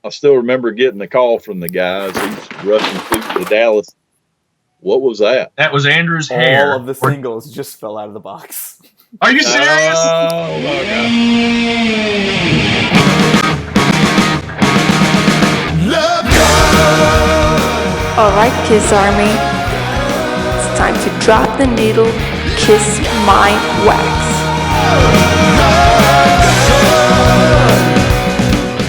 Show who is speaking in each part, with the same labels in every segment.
Speaker 1: I still remember getting the call from the guys. He's rushing through to Dallas. What was that?
Speaker 2: That was Andrew's hair.
Speaker 3: All of the singles just fell out of the box.
Speaker 2: Are you serious?
Speaker 1: Oh, my God.
Speaker 4: All right, Kiss Army. It's time to drop the needle, kiss my wax.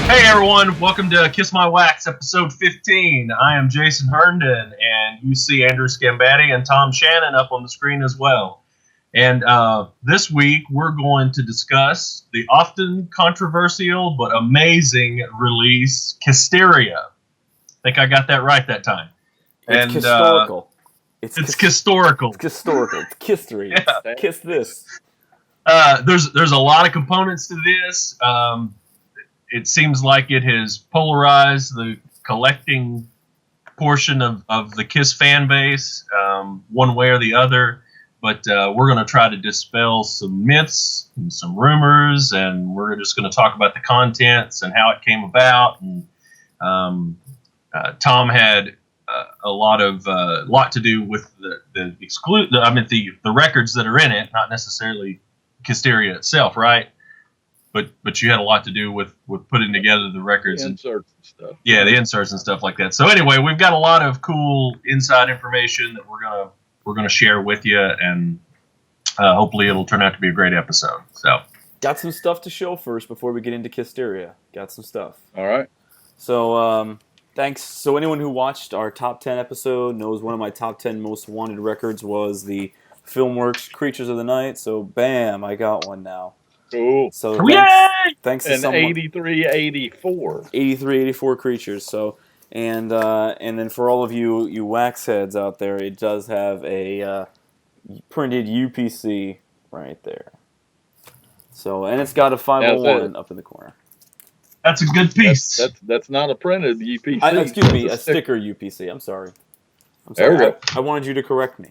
Speaker 2: Hey everyone, welcome to Kiss My Wax, episode 15. I am Jason Herndon, and you see Andrew Sgambati and Tom Shannon up on the screen as well. And this week, we're going to discuss the often controversial but amazing release, KISSteria. I think I got that right that time.
Speaker 3: It's historical.
Speaker 2: It's historical.
Speaker 3: It's historical. It's KISSteria.
Speaker 2: Yeah.
Speaker 3: Kiss this.
Speaker 2: There's a lot of components to this. It seems like it has polarized the collecting portion of the KISS fan base one way or the other. But we're going to try to dispel some myths and some rumors, and we're just going to talk about the contents and how it came about. And Tom had a lot to do with the records that are in it, not necessarily KISSteria itself, right? But you had a lot to do with putting together the records,
Speaker 1: the inserts and stuff.
Speaker 2: Yeah, the inserts and stuff like that. So anyway, we've got a lot of cool inside information that we're gonna share with you, and hopefully it'll turn out to be a great episode. So
Speaker 3: Got some stuff to show first before we get into KISSteria. Got some stuff.
Speaker 1: All right.
Speaker 3: So thanks. So anyone who watched our top 10 episode knows one of my top 10 most wanted records was the Filmworks Creatures of the Night. So bam, I got one now.
Speaker 1: Cool.
Speaker 3: So thanks to
Speaker 1: and
Speaker 3: someone.
Speaker 1: 8384.
Speaker 3: 8384 creatures. So and then for all of you wax heads out there, it does have a printed UPC right there. So and it's got a 501 up in the corner.
Speaker 2: that's a good piece.
Speaker 1: That's not a printed UPC.
Speaker 3: Excuse me, a sticker UPC. I'm sorry.
Speaker 1: There we go.
Speaker 3: I wanted you to correct me.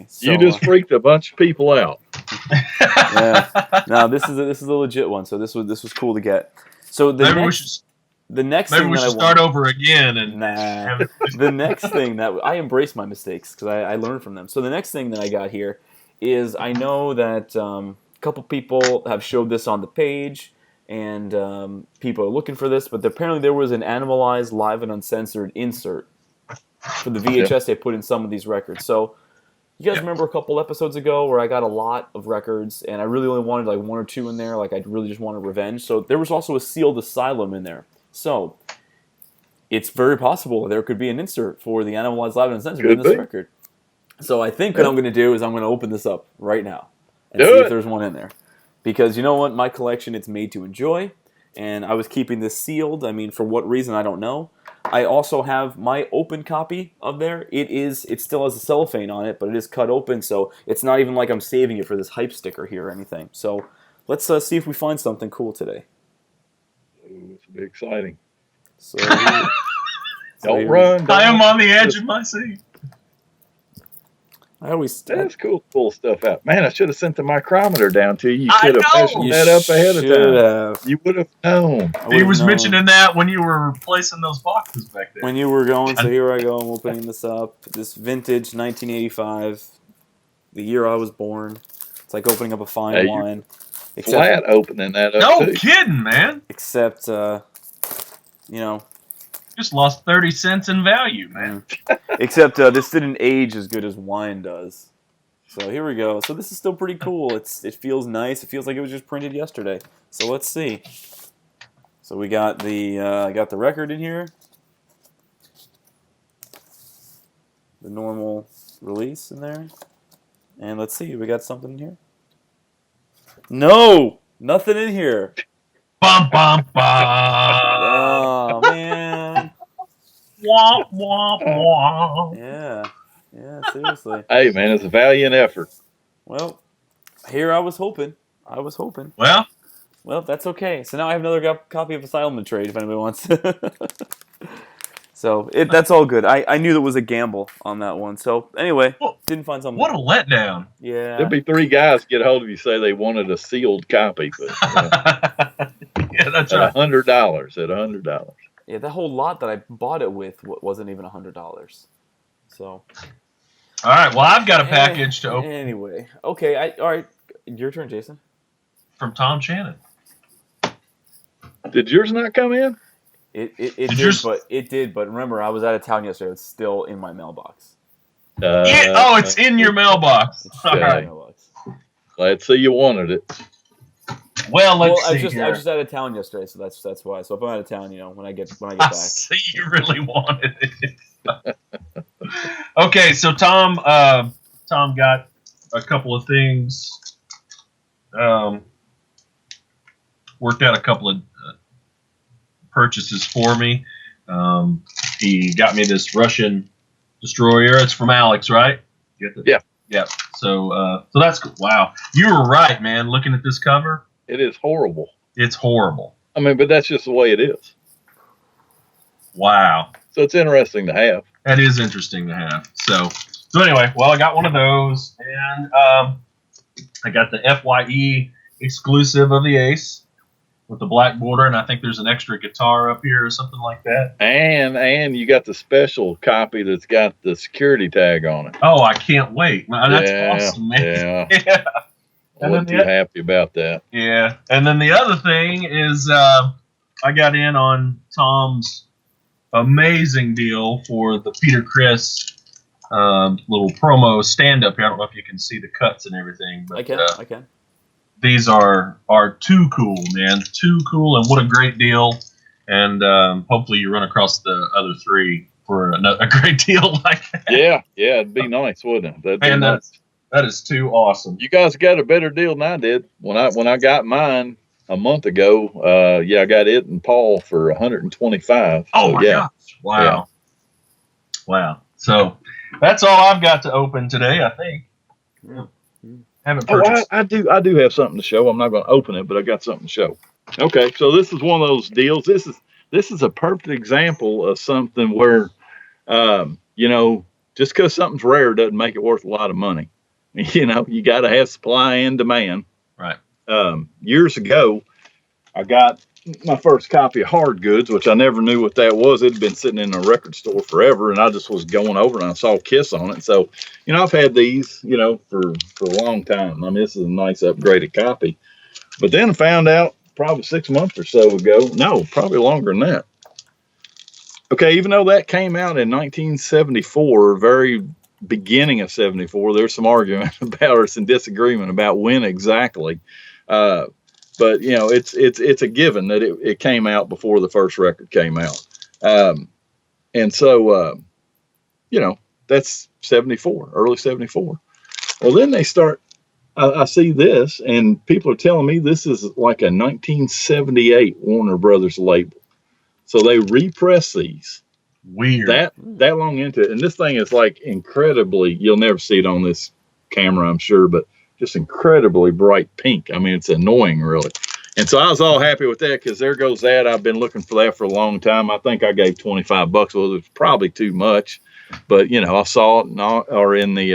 Speaker 3: So,
Speaker 1: You just freaked a bunch of people out.
Speaker 3: Yeah. No, this is a legit one. So this was cool to get. So
Speaker 2: maybe we should start over again. And
Speaker 3: the next thing that I embrace my mistakes because I learn from them. So the next thing that I got here is I know that a couple people have showed this on the page, and people are looking for this. But apparently there was an Animalized Live and Uncensored insert for the VHS they put in some of these records. So you guys remember a couple episodes ago where I got a lot of records and I really only wanted like one or two in there. Like I really just wanted revenge. So there was also a Sealed Asylum in there. So it's very possible there could be an insert for the Animalized Live and Uncensored in this record. So I think what I'm going to do is I'm going to open this up right now and see if there's one in there. Because you know what? My collection, it's made to enjoy. And I was keeping this sealed. I mean, for what reason, I don't know. I also have my open copy of there. It still has a cellophane on it, but it is cut open, so it's not even like I'm saving it for this hype sticker here or anything. So let's see if we find something cool today.
Speaker 1: Ooh, this will be exciting.
Speaker 3: So,
Speaker 1: don't run.
Speaker 2: I am on the edge of my seat.
Speaker 1: That's cool. Pull stuff out. Man, I should have sent the micrometer down to you. You should have measured that up ahead of time. You would have known.
Speaker 2: He was mentioning that when you were replacing those boxes back there.
Speaker 3: When you were going, so here I go. I'm opening this up. This vintage 1985, the year I was born. It's like opening up a fine wine.
Speaker 1: Flat opening that up.
Speaker 2: No kidding, man.
Speaker 3: Except,
Speaker 2: just lost 30 cents in value, man.
Speaker 3: Except this didn't age as good as wine does. So here we go. So this is still pretty cool. It feels nice. It feels like it was just printed yesterday. So let's see. So we got the record in here. The normal release in there. And let's see. We got something in here. No! Nothing in here.
Speaker 2: Bum, bum, bum.
Speaker 3: Oh, man.
Speaker 2: Womp, womp, womp.
Speaker 3: Yeah, seriously.
Speaker 1: Hey, man, it's a valiant effort.
Speaker 3: Well, here I was hoping. Well, that's okay. So now I have another copy of Asylum to trade if anybody wants. So that's all good. I knew there was a gamble on that one. So anyway, didn't find something.
Speaker 2: What a letdown.
Speaker 3: Yeah.
Speaker 1: There'll be 3 guys get a hold of you say they wanted a sealed copy, but
Speaker 2: yeah, that's
Speaker 1: at
Speaker 2: right.
Speaker 1: $100.
Speaker 3: Yeah, that whole lot that I bought it with wasn't even $100. So.
Speaker 2: All right. Well, I've got a package to open.
Speaker 3: Anyway, okay. All right. Your turn, Jason.
Speaker 2: From Tom Shannon.
Speaker 1: Did yours not come in?
Speaker 3: It did, but remember, I was out of town yesterday. It's still in my mailbox.
Speaker 2: It's in your mailbox. All right.
Speaker 1: Glad to see you wanted it.
Speaker 2: Well, let's see.
Speaker 3: I was just out of town yesterday, so that's why. So if I'm out of town, when I get back.
Speaker 2: See, you really wanted it. Okay, so Tom got a couple of things. Worked out a couple of purchases for me. He got me this Russian destroyer. It's from Alex, right?
Speaker 1: Yeah.
Speaker 2: Yeah. So that's cool. Wow. You were right, man. Looking at this cover.
Speaker 1: It is horrible.
Speaker 2: It's horrible.
Speaker 1: I mean, but that's just the way it is.
Speaker 2: Wow.
Speaker 1: So it's interesting to have.
Speaker 2: That is interesting to have. So anyway, well, I got one of those, and I got the FYE exclusive of the Ace with the black border, and I think there's an extra guitar up here or something like that.
Speaker 1: And you got the special copy that's got the security tag on it.
Speaker 2: Oh, I can't wait. That's awesome, man.
Speaker 1: Yeah. I wasn't too happy about that.
Speaker 2: Yeah. And then the other thing is I got in on Tom's amazing deal for the Peter Criss little promo stand-up here. I don't know if you can see the cuts and everything. But,
Speaker 3: I can.
Speaker 2: These are too cool, man. Too cool, and what a great deal. And hopefully you run across the other three for a great deal like that.
Speaker 1: Yeah, it'd be nice, wouldn't it? That'd be nice.
Speaker 2: That is too awesome.
Speaker 1: You guys got a better deal than I did. When I got mine a month ago, I got it and Paul for $125.
Speaker 2: Oh my gosh. Wow. Yeah. Wow. So that's all I've got to open today, I think. Yeah. Haven't purchased.
Speaker 1: I do have something to show. I'm not going to open it, but I got something to show. Okay, so this is one of those deals. This is a perfect example of something where just because something's rare doesn't make it worth a lot of money. You got to have supply and demand.
Speaker 2: Right.
Speaker 1: Years ago, I got my first copy of Hard Goods, which I never knew what that was. It had been sitting in a record store forever, and I just was going over and I saw Kiss on it. So, I've had these, for a long time. I mean, this is a nice upgraded copy. But then I found out probably 6 months or so ago, no, probably longer than that. Okay, even though that came out in 1974, very beginning of 74, there's some argument about or some disagreement about when exactly. But it's a given that it came out before the first record came out. And so that's 74, early 74. Well, then they start, I see this and people are telling me this is like a 1978 Warner Brothers label. So they repress these.
Speaker 2: Weird.
Speaker 1: That long into it. And this thing is like incredibly, you'll never see it on this camera, I'm sure, but just incredibly bright pink. I mean, it's annoying, really. And so I was all happy with that because there goes that. I've been looking for that for a long time. I think I gave $25. Well, it was probably too much, but I saw it in the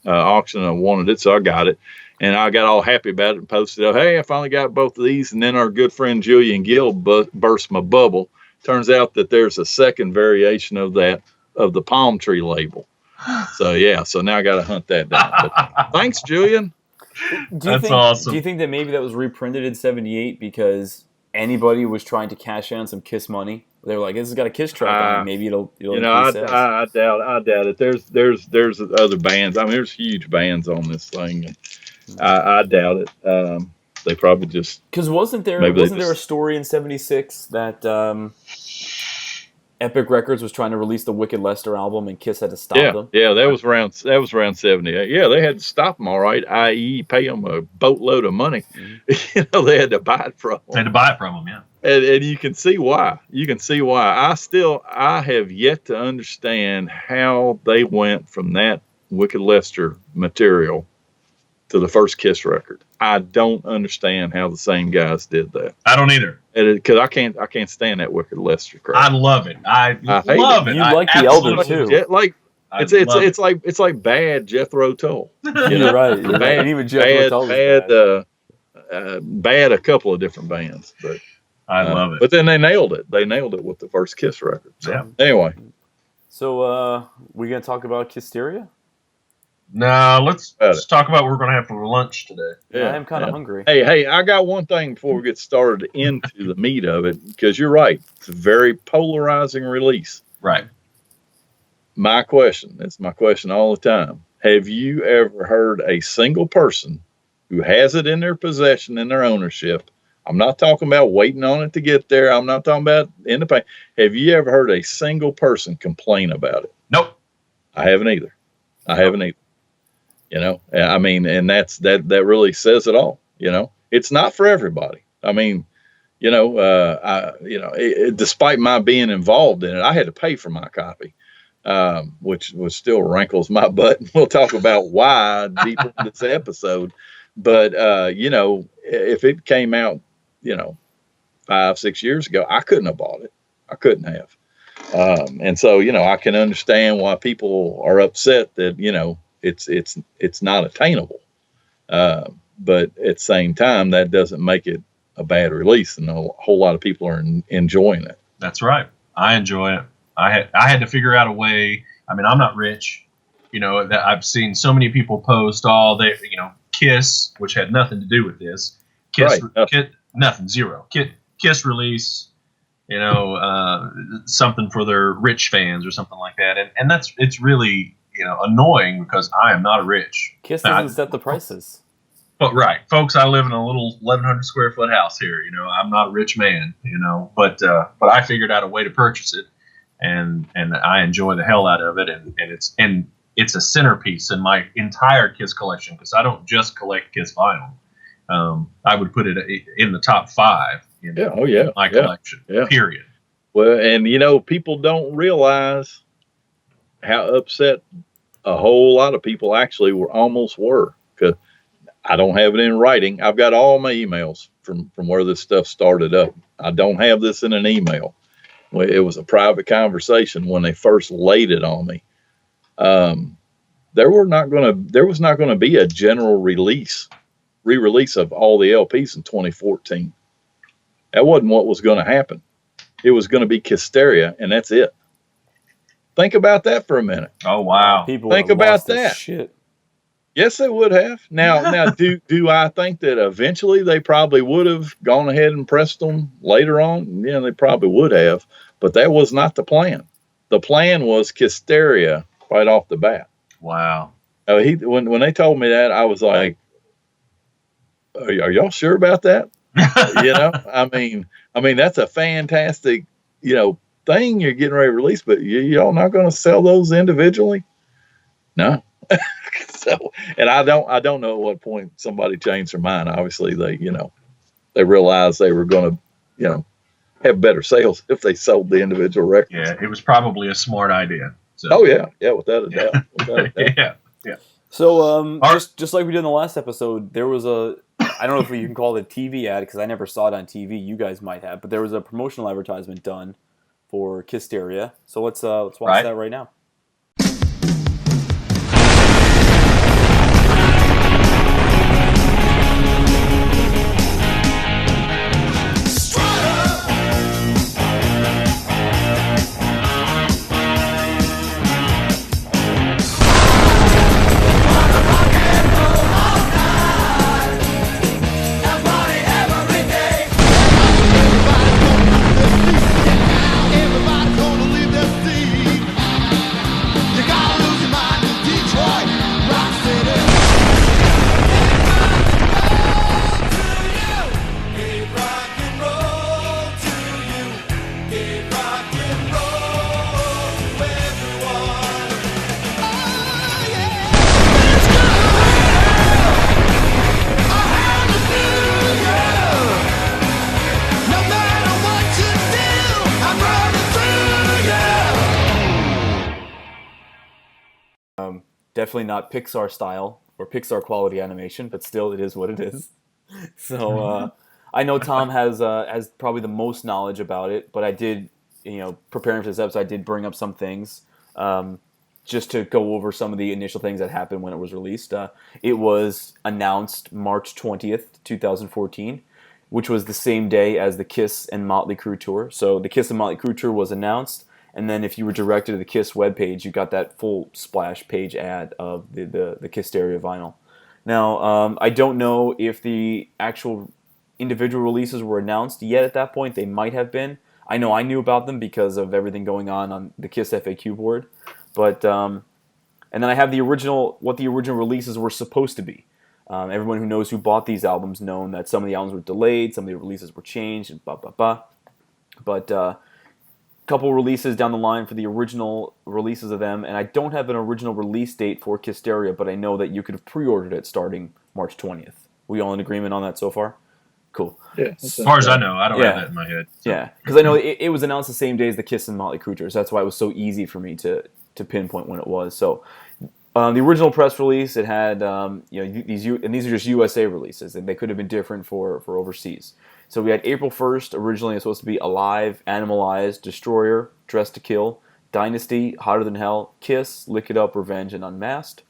Speaker 1: auction and I wanted it, so I got it. And I got all happy about it and posted up, hey, I finally got both of these. And then our good friend Julian Gill burst my bubble. Turns out that there's a second variation of the palm tree label. So now I got to hunt that down. But thanks, Julian.
Speaker 2: That's awesome.
Speaker 3: Do you think that maybe that was reprinted in 78 because anybody was trying to cash in on some Kiss money? They were like, "This has got a Kiss track on it. Maybe it'll."
Speaker 1: I doubt it. There's other bands. I mean, there's huge bands on this thing. I doubt it. They probably just
Speaker 3: because wasn't there a story in 76 that Epic Records was trying to release the Wicked Lester album and Kiss had to stop them?
Speaker 1: Yeah, that was around 78. Yeah, they had to stop them, all right, i.e. pay them a boatload of money. Mm-hmm. They had to buy it from them.
Speaker 2: They had to buy it from them, yeah.
Speaker 1: And you can see why. I have yet to understand how they went from that Wicked Lester material to the first Kiss record. I don't understand how the same guys did that.
Speaker 2: I don't either.
Speaker 1: Because I can't stand that Wicked Lester crap.
Speaker 2: I love it. I love it.
Speaker 3: You like the Elder too.
Speaker 1: It's like bad Jethro Tull.
Speaker 3: You're right. Bad, and even Jethro Tull
Speaker 1: bad a couple of different bands, but
Speaker 2: I love it.
Speaker 1: But then they nailed it. They nailed it with the first Kiss record. So,
Speaker 2: Yeah.
Speaker 1: anyway.
Speaker 3: So, we're going to talk about KISSteria?
Speaker 2: No, let's talk about what we're going to have for lunch today.
Speaker 3: Yeah, I'm kind of hungry.
Speaker 1: Hey, I got one thing before we get started into the meat of it, because you're right. It's a very polarizing release.
Speaker 2: Right.
Speaker 1: My question, it's my question all the time. Have you ever heard a single person who has it in their possession, in their ownership? I'm not talking about waiting on it to get there. I'm not talking about in the pain. Have you ever heard a single person complain about it?
Speaker 2: Nope.
Speaker 1: I haven't either. You know, I mean, and that really says it all. You know, it's not for everybody. I mean, you know, despite my being involved in it, I had to pay for my copy, which still rankles my butt. We'll talk about why deeper in this episode. But you know, if it came out, you know, 5-6 years ago, I couldn't have bought it. I couldn't have. And so, you know, I can understand why people are upset that, you know, it's not attainable. But at the same time, that doesn't make it a bad release, and a whole lot of people are enjoying it.
Speaker 2: That's right. I enjoy it. I had to figure out a way. I mean, I'm not rich, you know. That I've seen so many people post all they, you know, Kiss, which had nothing to do with this. Kiss,
Speaker 1: Right.
Speaker 2: nothing, zero. Kiss release, you know, something for their rich fans or something like that, and it's really, you know, annoying because I am not rich.
Speaker 3: Kiss doesn't set the prices.
Speaker 2: But right, folks, I live in a little 1,100 square foot house here. You know, I'm not a rich man. You know, but I figured out a way to purchase it, and I enjoy the hell out of it, and it's a centerpiece in my entire Kiss collection because I don't just collect Kiss vinyl. I would put it in the top 5 in my collection.
Speaker 1: Yeah.
Speaker 2: Period.
Speaker 1: Well, and you know, people don't realize how upset a whole lot of people actually were, because I don't have it in writing. I've got all my emails from where this stuff started up. I don't have this in an email. It was a private conversation when they first laid it on me. There was not going to be a general re-release of all the LPs in 2014. That wasn't what was going to happen. It was going to be KISSteria, and that's it. Think about that for a minute.
Speaker 2: Oh wow!
Speaker 3: People
Speaker 1: think about that.
Speaker 3: Shit.
Speaker 1: Yes, they would have. Now, do I think that eventually they probably would have gone ahead and pressed them later on? Yeah, they probably would have, but that was not the plan. The plan was KISSteria right off the bat.
Speaker 2: Wow.
Speaker 1: When they told me that, I was like, "Are y'all sure about that?" You know, I mean, that's a fantastic, you know, thing you're getting ready to release, but y'all not going to sell those individually? No. So, and I don't know at what point somebody changed their mind. Obviously, they realized they were going to, you know, have better sales if they sold the individual records.
Speaker 2: Yeah, it was probably a smart idea. So.
Speaker 1: Oh yeah, without a doubt. Without a doubt.
Speaker 2: Yeah.
Speaker 3: So, just like we did in the last episode, there was I don't know if you can call it a TV ad because I never saw it on TV. You guys might have, but there was a promotional advertisement done for KISSteria. So let's watch that right now. Definitely not Pixar style or Pixar quality animation, but still, it is what it is. So I know Tom has probably the most knowledge about it, but I did, you know, preparing for this episode, I did bring up some things just to go over some of the initial things that happened when it was released. It was announced March 20th, 2014. which was the same day as the Kiss and Motley Crue tour. So the Kiss and Motley Crue tour was announced, and then if you were directed to the Kiss webpage, you got that full splash page ad of the KISSteria vinyl. Now, I don't know if the actual individual releases were announced yet at that point. They might have been. I know I knew about them because of everything going on the Kiss FAQ board. But and then I have what the original releases were supposed to be. Everyone who knows who bought these albums known that some of the albums were delayed, some of the releases were changed, and blah, blah, blah. But couple releases down the line for the original releases of them, and I don't have an original release date for KISSteria, but I know that you could have pre-ordered it starting March 20th. We all in agreement on that so far? Cool.
Speaker 1: Yeah.
Speaker 2: As far as I know, I don't have that in my head. So.
Speaker 3: Yeah, because I know it was announced the same day as the Kiss and Motley Crue tours. That's why it was so easy for me to pinpoint when it was. So the original press release, it had these are just USA releases, and they could have been different for overseas. So we had April 1st, originally it was supposed to be Alive, Animalized, Destroyer, Dressed to Kill, Dynasty, Hotter Than Hell, Kiss, Lick It Up, Revenge, and Unmasked.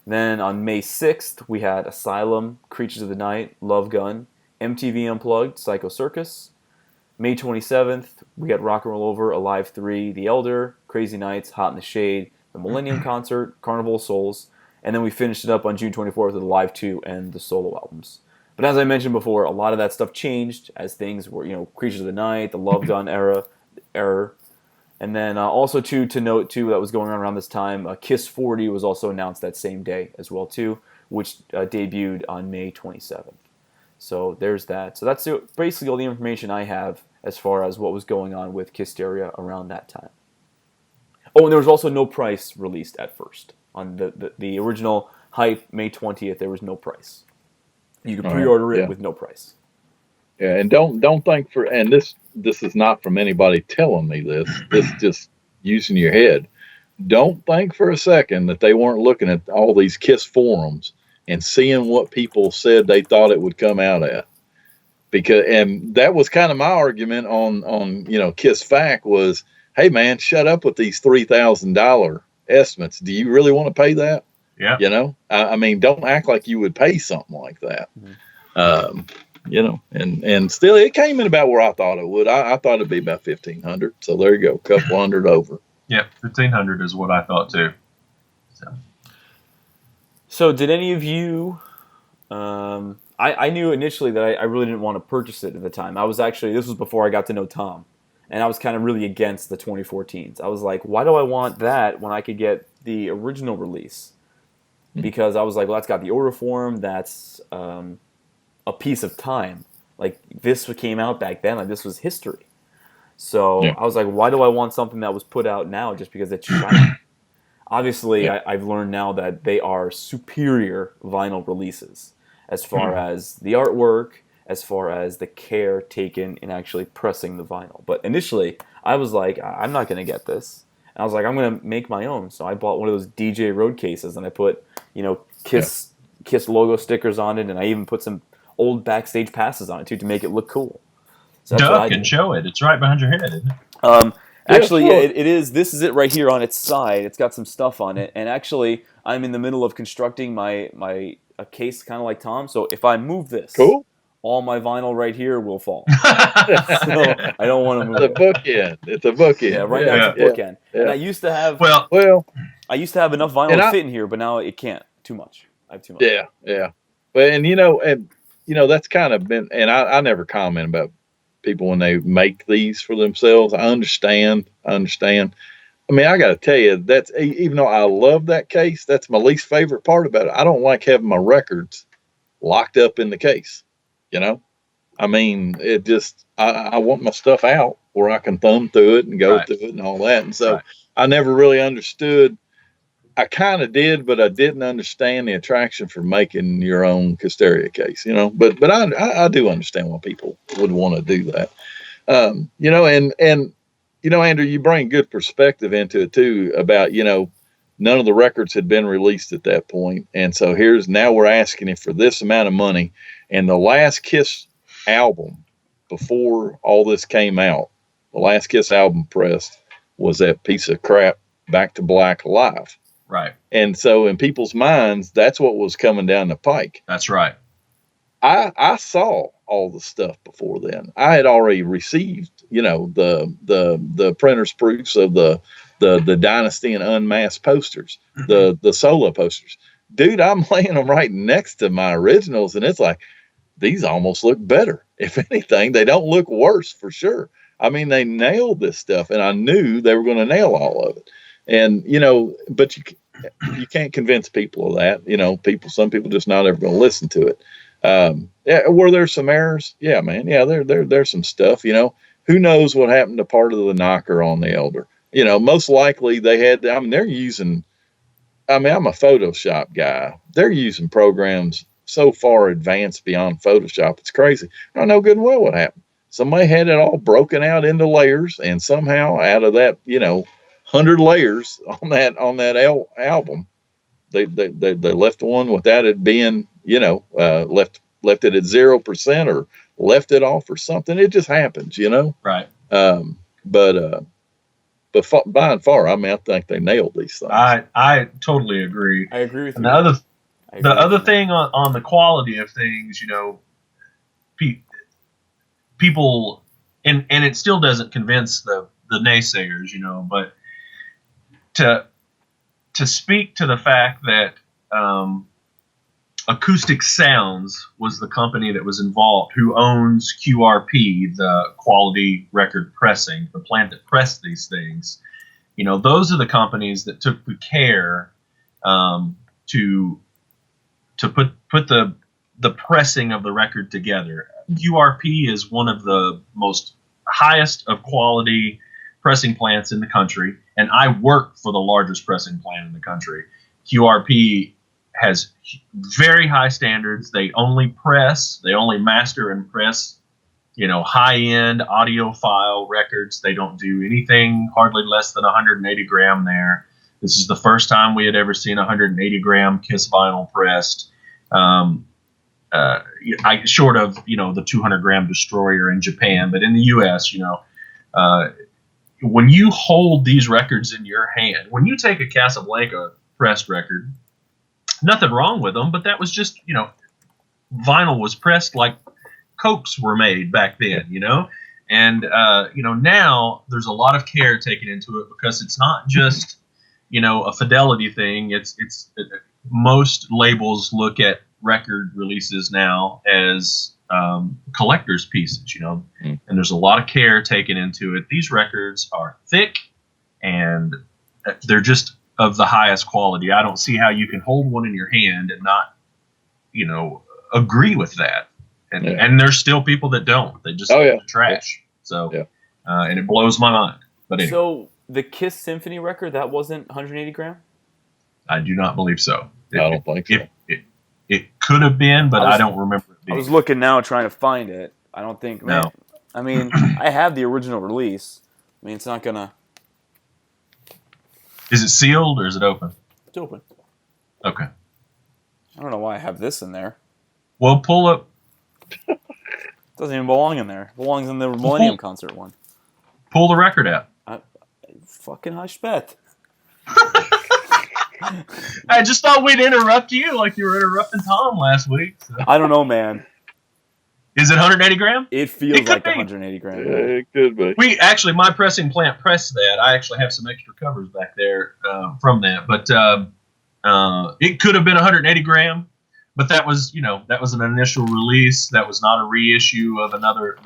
Speaker 3: Then on May 6th, we had Asylum, Creatures of the Night, Love Gun, MTV Unplugged, Psycho Circus. May 27th, we had Rock and Roll Over, Alive 3, The Elder, Crazy Nights, Hot in the Shade, The Millennium Concert, Carnival of Souls, and then we finished it up on June 24th with Alive 2 and the solo albums. But as I mentioned before, a lot of that stuff changed as things were, Creatures of the Night, the Love Gun error. And then also to note, too, that was going on around this time, Kiss 40 was also announced that same day as well, too, which debuted on May 27th. So there's that. So that's basically all the information I have as far as what was going on with KISSteria around that time. Oh, and there was also no price released at first. On the original hype, May 20th, there was no price. You can pre-order it with no price.
Speaker 1: Yeah, and don't think this is not from anybody telling me this. This is just using your head. Don't think for a second that they weren't looking at all these Kiss forums and seeing what people said they thought it would come out at. And that was kind of my argument on Kiss Fact was, hey man, shut up with these $3,000 estimates. Do you really want to pay that?
Speaker 2: Yeah.
Speaker 1: I mean, don't act like you would pay something like that. Mm-hmm. And still it came in about where I thought it would. I thought it'd be about 1,500. So there you go, a couple hundred over.
Speaker 2: Yeah, 1,500 is what I thought too.
Speaker 3: So did any of you? I knew initially that I really didn't want to purchase it at the time. This was before I got to know Tom, and I was kind of really against the 2014s. I was like, why do I want that when I could get the original release? Because I was like, well, that's got the order form. That's a piece of time. Like, this came out back then. Like, this was history. So I was like, why do I want something that was put out now just because it's shiny? Obviously, I've learned now that they are superior vinyl releases as far as the artwork, as far as the care taken in actually pressing the vinyl. But initially, I was like, I'm not going to get this. And I was like, I'm going to make my own. So I bought one of those DJ Road cases, and I put, Kiss logo stickers on it, and I even put some old backstage passes on it, too, to make it look cool. So
Speaker 2: Duck and show it. It's right behind your head, isn't
Speaker 3: it? Actually, it is. This is it right here on its side. It's got some stuff on it. And actually, I'm in the middle of constructing a case kind of like Tom. So if I move this, all my vinyl right here will fall. So I don't want to move it.
Speaker 1: It's a bookend.
Speaker 3: Yeah, right now it's a bookend. Yeah. And I used to have I used to have enough vinyl to fit in here, but now it can't. Too much. I have too much.
Speaker 1: Yeah. But that's kind of been, and I never comment about people when they make these for themselves. I understand. I mean, I got to tell you, that's, even though I love that case, that's my least favorite part about it. I don't like having my records locked up in the case. I mean, it just, I want my stuff out where I can thumb through it and go through it and all that. And so I never really understood. I kind of did, but I didn't understand the attraction for making your own KISSteria case, but I do understand why people would want to do that. Andrew, you bring good perspective into it too about, none of the records had been released at that point. And so now we're asking him for this amount of money. And the last Kiss album before all this came out, the last Kiss album pressed was that piece of crap, Back to Black Alive.
Speaker 2: Right.
Speaker 1: And so in people's minds, that's what was coming down the pike.
Speaker 2: That's right.
Speaker 1: I saw all the stuff before then. I had already received, the printer's proofs of the Dynasty and Unmasked posters, the solo posters. Dude, I'm laying them right next to my originals, and it's like, these almost look better. If anything, they don't look worse for sure. I mean, they nailed this stuff, and I knew they were going to nail all of it. And, but you can't convince people of that. Some people just not ever going to listen to it. Yeah, were there some errors? Yeah, man. Yeah, there's some stuff. Who knows what happened to part of the knocker on the Elder? Most likely they had. I mean, they're using. I mean, I'm a Photoshop guy. They're using programs so far advanced beyond Photoshop. It's crazy. I know good and well what happened. Somebody had it all broken out into layers, and somehow out of that, 100 layers on that album, they left one without it being, left it at 0% or left it off or something. It just happens,
Speaker 2: Right.
Speaker 1: But by and far, I mean, I think they nailed these things.
Speaker 2: I totally agree.
Speaker 3: I agree with you.
Speaker 2: And the other thing on the quality of things, people, and it still doesn't convince the naysayers, but to speak to the fact that Acoustic Sounds was the company that was involved, who owns QRP, the Quality Record Pressing, the plant that pressed these things. Those are the companies that took the care to put the pressing of the record together. QRP is one of the most highest of quality pressing plants in the country, and I work for the largest pressing plant in the country. QRP has very high standards. They only master and press, high-end audiophile records. They don't do anything hardly less than 180 gram there. This is the first time we had ever seen 180 gram Kiss vinyl pressed. Short of, the 200 gram Destroyer in Japan, but in the U.S., when you hold these records in your hand, when you take a Casablanca pressed record, nothing wrong with them, but that was just, vinyl was pressed like Cokes were made back then, and, now there's a lot of care taken into it because it's not just, a fidelity thing. Most labels look at record releases now as collector's pieces, and there's a lot of care taken into it. These records are thick and they're just of the highest quality. I don't see how you can hold one in your hand and not, agree with that. And there's still people that don't. They just trash. So, and it blows my mind. But anyway.
Speaker 3: So the Kiss Symphony record, that wasn't 180 gram?
Speaker 2: I do not believe so.
Speaker 1: I don't think so.
Speaker 2: It could have been, but I don't remember it being.
Speaker 3: I was looking now trying to find it. I don't think.
Speaker 2: No.
Speaker 3: Man, I mean, I have the original release. I mean, it's not gonna.
Speaker 2: Is it sealed or is it open?
Speaker 3: It's open.
Speaker 2: Okay.
Speaker 3: I don't know why I have this in there.
Speaker 2: Well, pull up.
Speaker 3: It doesn't even belong in there. It belongs in the Millennium Concert one.
Speaker 2: Pull the record out.
Speaker 3: Fucking hush bet.
Speaker 2: I just thought we'd interrupt you like you were interrupting Tom last week. So.
Speaker 3: I don't know, man.
Speaker 2: Is it 180 gram?
Speaker 3: It feels like 180 gram.
Speaker 1: Yeah, it could be.
Speaker 2: My pressing plant pressed that. I actually have some extra covers back there from that, but it could have been 180 gram. But that was an initial release. That was not a reissue of another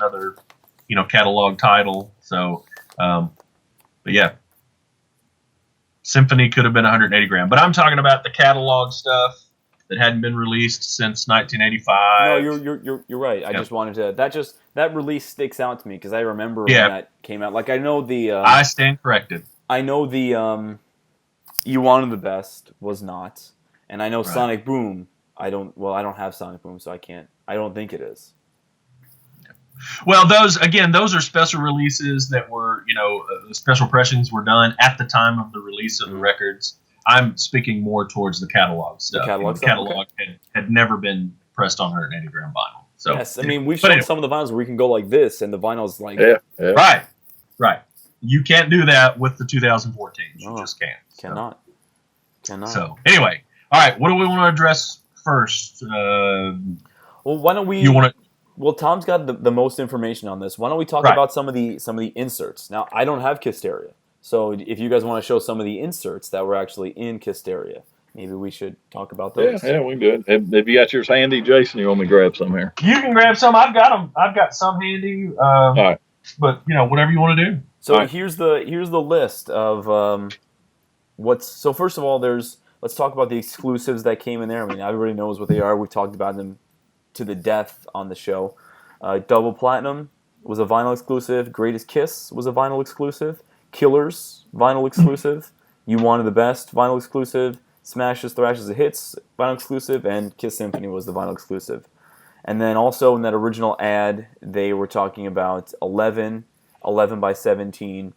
Speaker 2: catalog title. So, but yeah. Symphony could have been 180 gram, but I'm talking about the catalog stuff that hadn't been released since 1985.
Speaker 3: No, you're right. I just wanted to that release sticks out to me because I remember when that came out. Like I know the
Speaker 2: I stand corrected.
Speaker 3: I know the You Wanted the Best was not, and I know Sonic Boom. I don't have Sonic Boom, so I don't think it is.
Speaker 2: Well, those are special releases that were, special pressings were done at the time of the release of the records. I'm speaking more towards the catalog stuff. The catalog had never been pressed on 180 gram vinyl. So
Speaker 3: yes, I mean we've shown some of the vinyls where we can go like this, and the vinyl's like
Speaker 2: right. You can't do that with the 2014s. You just can't.
Speaker 3: Cannot.
Speaker 2: So anyway, all right. What do we want to address first?
Speaker 3: Well, why don't we?
Speaker 2: You want to?
Speaker 3: Well, Tom's got the most information on this. Why don't we talk
Speaker 2: Right.
Speaker 3: about some of the inserts? Now, I don't have KISSteria, so if you guys want to show some of the inserts that were actually in KISSteria, maybe we should talk about those.
Speaker 1: Yeah, we can do it. Have you got yours handy, Jason? You want me to grab some here?
Speaker 2: You can grab some. I've got them. I've got some handy.
Speaker 1: All right.
Speaker 2: But whatever you want to do.
Speaker 3: So
Speaker 1: All right.
Speaker 3: here's the list of what's. So first of all, let's talk about the exclusives that came in there. I mean, everybody knows what they are. We've talked about them to the death on the show. Double Platinum was a vinyl exclusive. Greatest Kiss was a vinyl exclusive. Killers, vinyl exclusive. You Wanted the Best, vinyl exclusive. Smashes, Thrashes, and Hits, vinyl exclusive. And Kiss Symphony was the vinyl exclusive. And then also in that original ad, they were talking about 11 by 17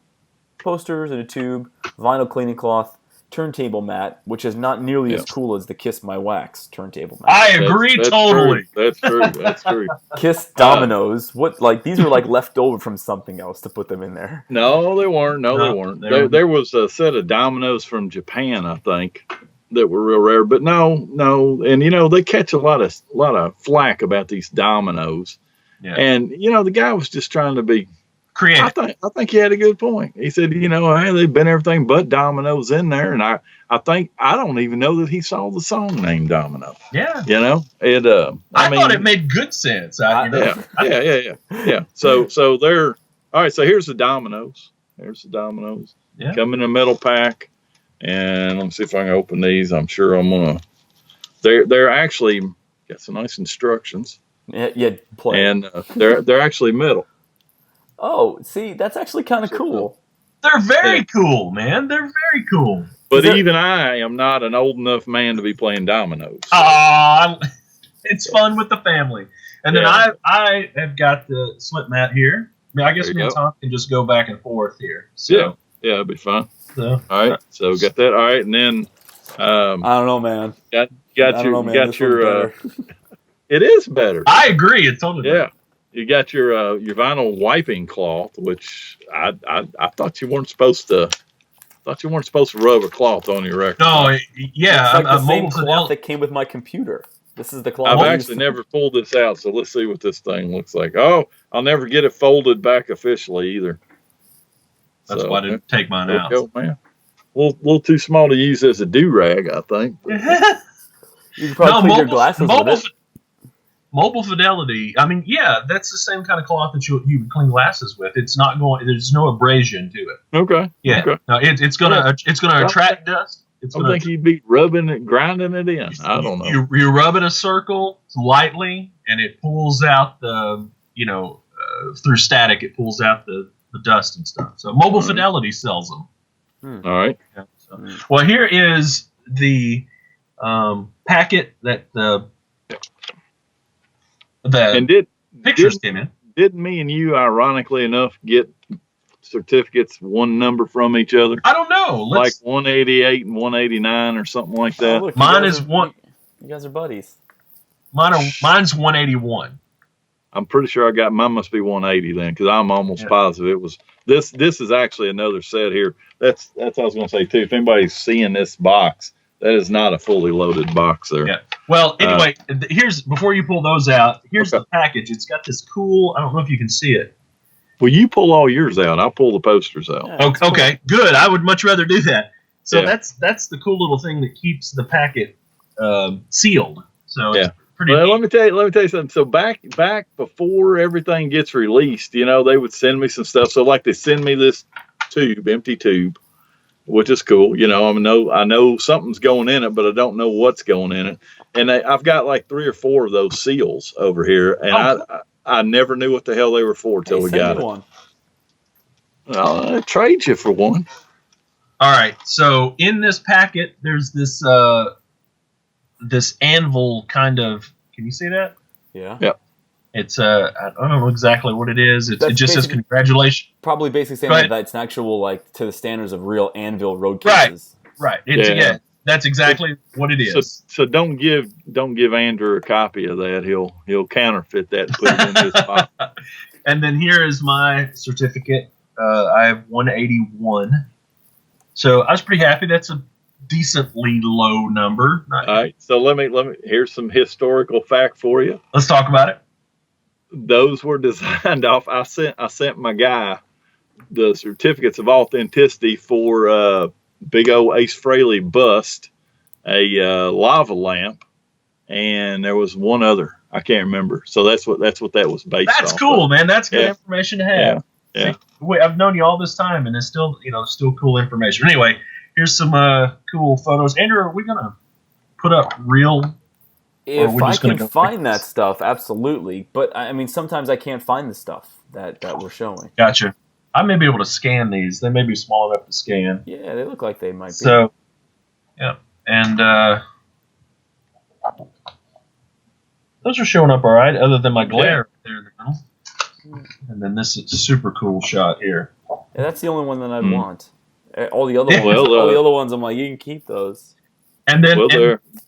Speaker 3: posters in a tube, vinyl cleaning cloth, turntable mat, which is not nearly as cool as the Kiss My Wax turntable mat.
Speaker 2: I agree totally.
Speaker 1: That's true. That's true.
Speaker 3: Kiss dominoes. These are like left over from something else to put them in there.
Speaker 1: No, they weren't.
Speaker 2: No,
Speaker 1: They weren't. There was a set of dominoes from Japan, I think, that were real rare. But no, and they catch a lot of flack about these dominoes.
Speaker 2: Yeah.
Speaker 1: And the guy was just trying to be
Speaker 2: Creative.
Speaker 1: I think he had a good point. He said, hey, they've been everything but dominoes in there, and I don't even know that he saw the song named Domino.
Speaker 2: Yeah.
Speaker 1: It.
Speaker 2: I thought it made good sense.
Speaker 1: Yeah. So they're all right. So here's the dominoes.
Speaker 2: Yeah.
Speaker 1: Come in a metal pack, and let me see if I can open these. I'm sure I'm gonna. They're actually got some nice instructions.
Speaker 3: Yeah. Play.
Speaker 1: And they're actually metal.
Speaker 3: Oh, see, that's actually kind of cool.
Speaker 2: They're very cool, man. They're very cool.
Speaker 1: But even I am not an old enough man to be playing dominoes.
Speaker 2: It's fun with the family. And then I have got the slip mat here. I mean, I guess me and Tom can just go back and forth here. So,
Speaker 1: yeah, it'd be fun.
Speaker 2: So,
Speaker 1: all right, so we got that. All right, and then
Speaker 3: I don't know, man.
Speaker 1: Got your it is better.
Speaker 2: I agree. It's totally better.
Speaker 1: You got your vinyl wiping cloth, which I thought you weren't supposed to. Rub a cloth on your record.
Speaker 2: No,
Speaker 3: It's like the same cloth
Speaker 2: Fidel.
Speaker 3: that came with my computer. This is the cloth.
Speaker 1: I've actually never pulled this out, so let's see what this thing looks like. Oh, I'll never get it folded back officially either.
Speaker 2: That's why I didn't take mine out.
Speaker 1: Go, man. A little too small to use as a do-rag, I think.
Speaker 3: You can probably clean your glasses with it.
Speaker 2: Mobile Fidelity. I mean, that's the same kind of cloth that you would clean glasses with. It's not going. There's no abrasion to it.
Speaker 1: Okay.
Speaker 2: Yeah.
Speaker 1: Okay.
Speaker 2: No, it's gonna attract dust.
Speaker 1: I think you'd be grinding it in. I don't know.
Speaker 2: You rub in a circle lightly, and it pulls out the through static. It pulls out the dust and stuff. So Mobile Fidelity sells them.
Speaker 1: All right.
Speaker 2: Yeah, well, here is the packet that the pictures came in.
Speaker 1: Didn't me and you, ironically enough, get certificates one number from each other?
Speaker 2: I don't know.
Speaker 1: Like 188 and 189 or something like that.
Speaker 3: Oh, look,
Speaker 2: mine is one.
Speaker 3: You guys are buddies.
Speaker 2: Mine's 181.
Speaker 1: I'm pretty sure mine must be 180 then, because I'm almost positive it was this. This is actually another set here. That's what I was going to say too. If anybody's seeing this box, that is not a fully loaded box there.
Speaker 2: Yeah. Well, anyway, before you pull those out, here's the package. It's got this cool. I don't know if you can see it.
Speaker 1: Well, you pull all yours out. I'll pull the posters out.
Speaker 3: Yeah,
Speaker 2: okay, good. I would much rather do that. So that's the cool little thing that keeps the packet sealed. So it's pretty.
Speaker 1: Well, let me tell you something. So back before everything gets released, they would send me some stuff. So like they send me this empty tube, which is cool. I know something's going in it, but I don't know what's going in it. And I've got like 3 or 4 of those seals over here, and I never knew what the hell they were for till we got it.
Speaker 3: One.
Speaker 1: I'll trade you for one.
Speaker 2: All right. So in this packet, there's this this anvil kind of. Can you see that?
Speaker 3: Yeah.
Speaker 1: Yep.
Speaker 2: It's I don't know exactly what it is. It just says congratulations.
Speaker 3: Probably basically saying that it's an actual to the standards of real anvil road cases.
Speaker 2: Right. It's that's exactly what it is.
Speaker 1: So don't give Andrew a copy of that. He'll counterfeit that and put it in his pocket.
Speaker 2: And then here is my certificate. I have 181. So I was pretty happy. That's a decently low number.
Speaker 1: All right. So let me. Here's some historical fact for you.
Speaker 2: Let's talk about it.
Speaker 1: those were designed off. I sent my guy the certificates of authenticity for big old Ace Frehley bust, a lava lamp, and there was one other. I can't remember. So that's what that was based on.
Speaker 2: That's cool, man. That's good information to have.
Speaker 1: Yeah.
Speaker 2: See, wait, I've known you all this time, and it's still, still cool information. Anyway, here's some cool photos. Andrew, are we gonna put up real?
Speaker 3: If I can find that stuff, absolutely. But I mean, sometimes I can't find the stuff that we're showing.
Speaker 2: Gotcha. I may be able to scan these. They may be small enough to scan.
Speaker 3: Yeah, they look like they might be.
Speaker 2: So, yeah, and those are showing up all right, other than my glare there in the middle. And then this is a super cool shot here.
Speaker 3: Yeah, that's the only one that I'd want. All the other ones, I'm like, you can keep those.
Speaker 2: And then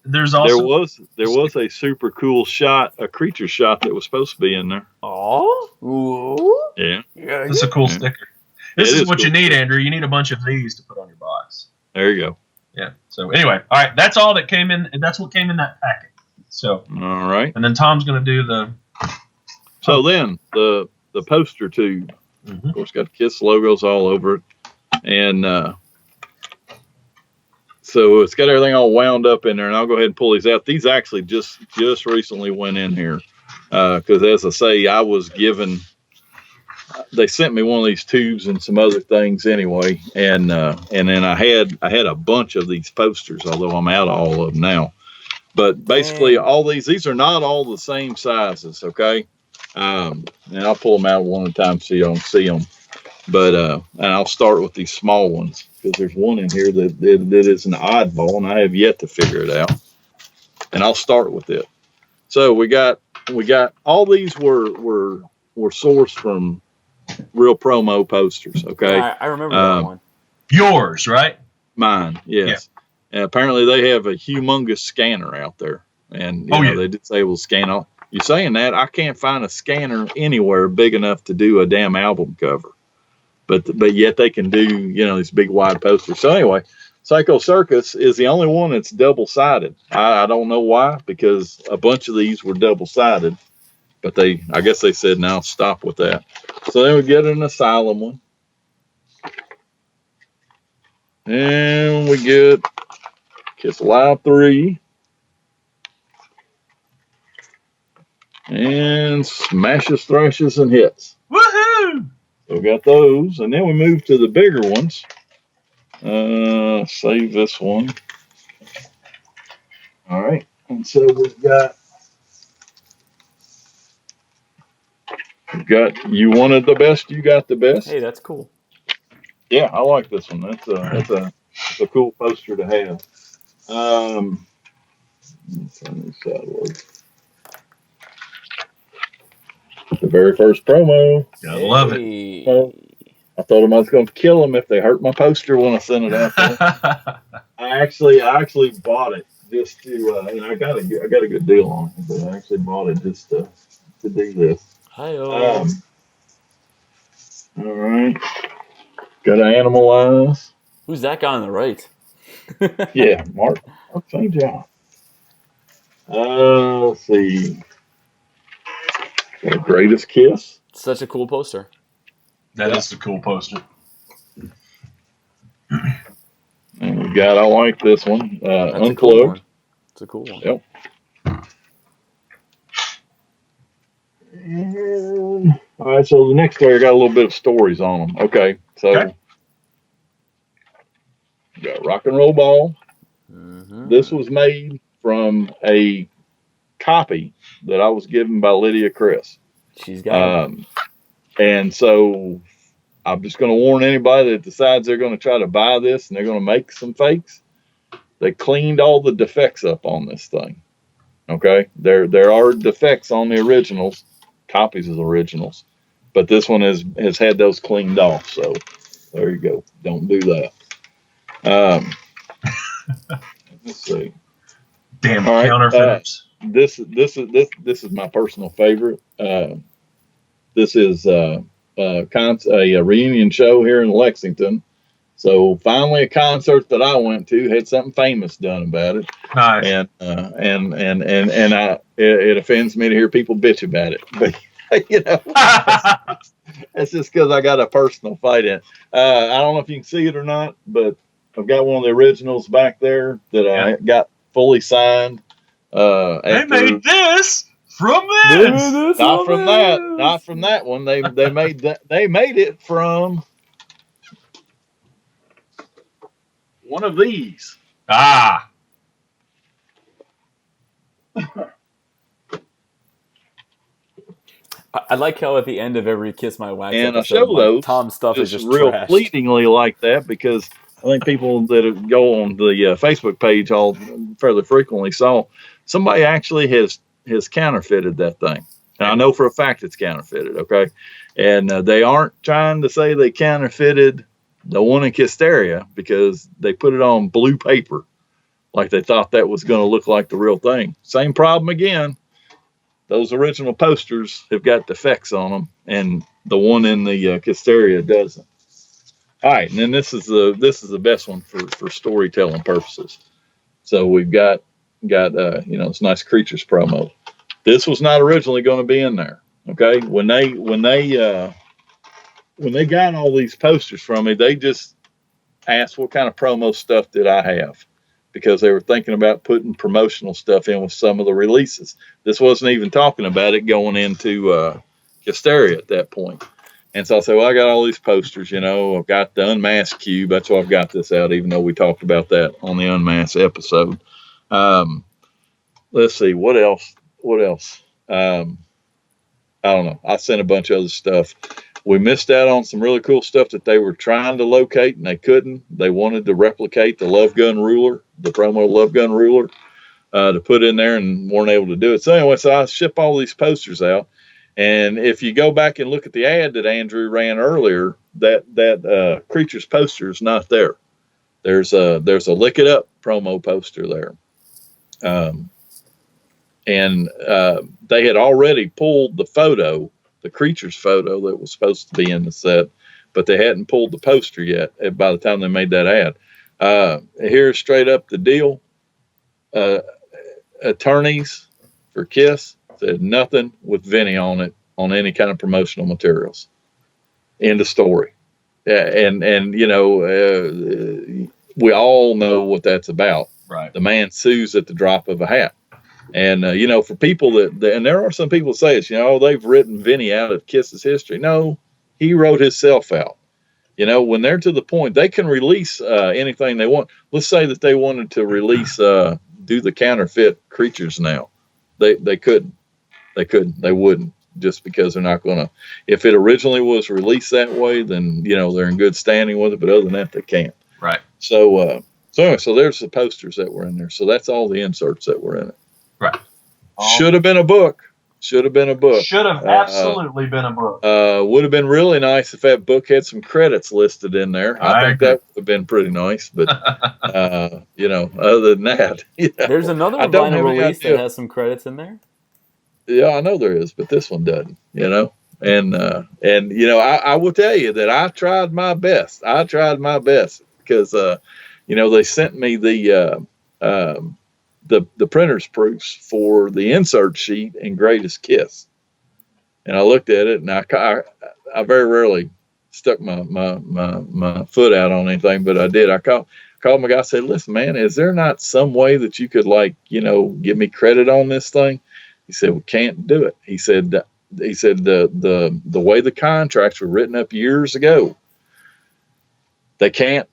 Speaker 2: there's also
Speaker 1: there was a super cool shot, a creature shot that was supposed to be in there.
Speaker 3: Oh,
Speaker 1: yeah.
Speaker 2: This is a cool sticker. This is what you need, Andrew. You need a bunch of these to put on your box.
Speaker 1: There you go.
Speaker 2: Yeah. So anyway, all right, that's all that came in. That's what came in that packet. So
Speaker 1: all right,
Speaker 2: and then Tom's going to do the.
Speaker 1: So then the poster tube, of course, got KISS logos all over it, and so it's got everything all wound up in there. And I'll go ahead and pull these out. These actually just recently went in here because, as I say, I was given. They sent me one of these tubes and some other things anyway, and then I had a bunch of these posters, although I'm out of all of them now. But basically, all these are not all the same sizes, okay? And I'll pull them out one at a time so you don't see them. But and I'll start with these small ones because there's one in here that is an oddball, and I have yet to figure it out. And I'll start with it. So we got all these were sourced from real promo posters, okay?
Speaker 3: I remember that one.
Speaker 2: Yours, right?
Speaker 1: Mine, yes. Yeah. And apparently they have a humongous scanner out there, and they did say we'll scan all. You're saying that I can't find a scanner anywhere big enough to do a damn album cover, but yet they can do these big wide posters. So anyway, Psycho Circus is the only one that's double sided. I don't know why, because a bunch of these were double sided, but I guess they said now stop with that. So then we get an Asylum one, and we get KISS Live 3. And Smashes, Thrashes, and Hits.
Speaker 2: Woohoo!
Speaker 1: So we got those. And then we move to the bigger ones. Save this one. All right. And so we've got You Wanted the Best, You Got the Best.
Speaker 3: Hey, that's cool.
Speaker 1: Yeah, I like this one. That's a cool poster to have. Let me turn this sideways. The very first promo.
Speaker 2: I love it.
Speaker 1: I thought I was going to kill them if they hurt my poster when I sent it out there. I actually bought it just to, and I got a good deal on it, but I actually bought it just to do this.
Speaker 3: Hi-oh.
Speaker 1: All right. Got an Animal Eyes.
Speaker 3: Who's that guy on the right?
Speaker 1: Yeah, Mark St. John. Let's see. The Greatest Kiss.
Speaker 3: Such a cool poster.
Speaker 2: That is a cool poster.
Speaker 1: And we got, I like this one. Unplugged.
Speaker 3: Cool one. It's a cool one.
Speaker 1: Yep. And, all right, so the next layer got a little bit of stories on them. Okay, so we got Rock and Roll Ball.
Speaker 3: Mm-hmm.
Speaker 1: This was made from a copy that I was given by Lydia Chris.
Speaker 3: She's got it.
Speaker 1: And so I'm just going to warn anybody that decides they're going to try to buy this and they're going to make some fakes. They cleaned all the defects up on this thing. Okay, there are defects on the originals, copies of the originals, but this one has had those cleaned off. So there you go. Don't do that. Let's see.
Speaker 2: Damn counterfeiters.
Speaker 1: This is my personal favorite. This is a reunion show here in Lexington. So finally, a concert that I went to had something famous done about it.
Speaker 2: Nice.
Speaker 1: And it offends me to hear people bitch about it, you know, that's just because I got a personal fight in. I don't know if you can see it or not, but I've got one of the originals back there that I got fully signed.
Speaker 2: They made this from this.
Speaker 1: Not from that. Not from that one. They made that. They made it from one of these.
Speaker 2: Ah.
Speaker 3: I like how at the end of every Kiss My Wax
Speaker 1: And I
Speaker 3: episode,
Speaker 1: show those
Speaker 3: Tom's stuff is just
Speaker 1: real
Speaker 3: trashed.
Speaker 1: fleetingly like that because I think people that go on the Facebook page all fairly frequently saw somebody actually has counterfeited that thing. And I know for a fact it's counterfeited, okay? And they aren't trying to say they counterfeited the one in KISSteria because they put it on blue paper like they thought that was going to look like the real thing. Same problem again. Those original posters have got defects on them, and the one in the KISSteria doesn't. All right, and then this is the best one for storytelling purposes. So we've got this nice creatures promo. This was not originally going to be in there. Okay, when they got all these posters from me, they just asked what kind of promo stuff did I have, because they were thinking about putting promotional stuff in with some of the releases. This wasn't even talking about it going into KISSteria at that point. And so I said, well, I got all these posters, I've got the Unmasked Cube. That's why I've got this out, even though we talked about that on the Unmasked episode. Let's see, what else? I don't know. I sent a bunch of other stuff. We missed out on some really cool stuff that they were trying to locate and they couldn't. They wanted to replicate the Love Gun Ruler, the promo Love Gun Ruler, to put in there and weren't able to do it. So anyway, I ship all these posters out. And if you go back and look at the ad that Andrew ran earlier, that Creatures poster is not there. There's a Lick It Up promo poster there. And they had already pulled the photo, the Creatures photo that was supposed to be in the set, but they hadn't pulled the poster yet by the time they made that ad. Here's straight up the deal. Attorneys for KISS said nothing with Vinny on it on any kind of promotional materials. End of story. And we all know what that's about.
Speaker 2: Right.
Speaker 1: The man sues at the drop of a hat. And, for people that, and there are some people that say it's, they've written Vinny out of KISS's history. No, he wrote himself out. When they're to the point, they can release anything they want. Let's say that they wanted to release, do the counterfeit Creatures now. They couldn't. They wouldn't, just because they're not going to. If it originally was released that way, then, they're in good standing with it. But other than that, they can't.
Speaker 2: Right.
Speaker 1: So there's the posters that were in there. So that's all the inserts that were in it.
Speaker 2: Right.
Speaker 1: Should have been a book. Should have
Speaker 2: absolutely been a book.
Speaker 1: Would have been really nice if that book had some credits listed in there. I think that would have been pretty nice. But, other than that.
Speaker 3: There's another vinyl release that has some credits in there.
Speaker 1: Yeah, I know there is, but this one doesn't, And I will tell you that I tried my best. Because, they sent me the printer's proofs for the insert sheet in Greatest Kiss. And I looked at it, and I very rarely stuck my foot out on anything, but I did. I called my guy, said, listen, man, is there not some way that you could give me credit on this thing? He said, we can't do it. He said the way the contracts were written up years ago, they can't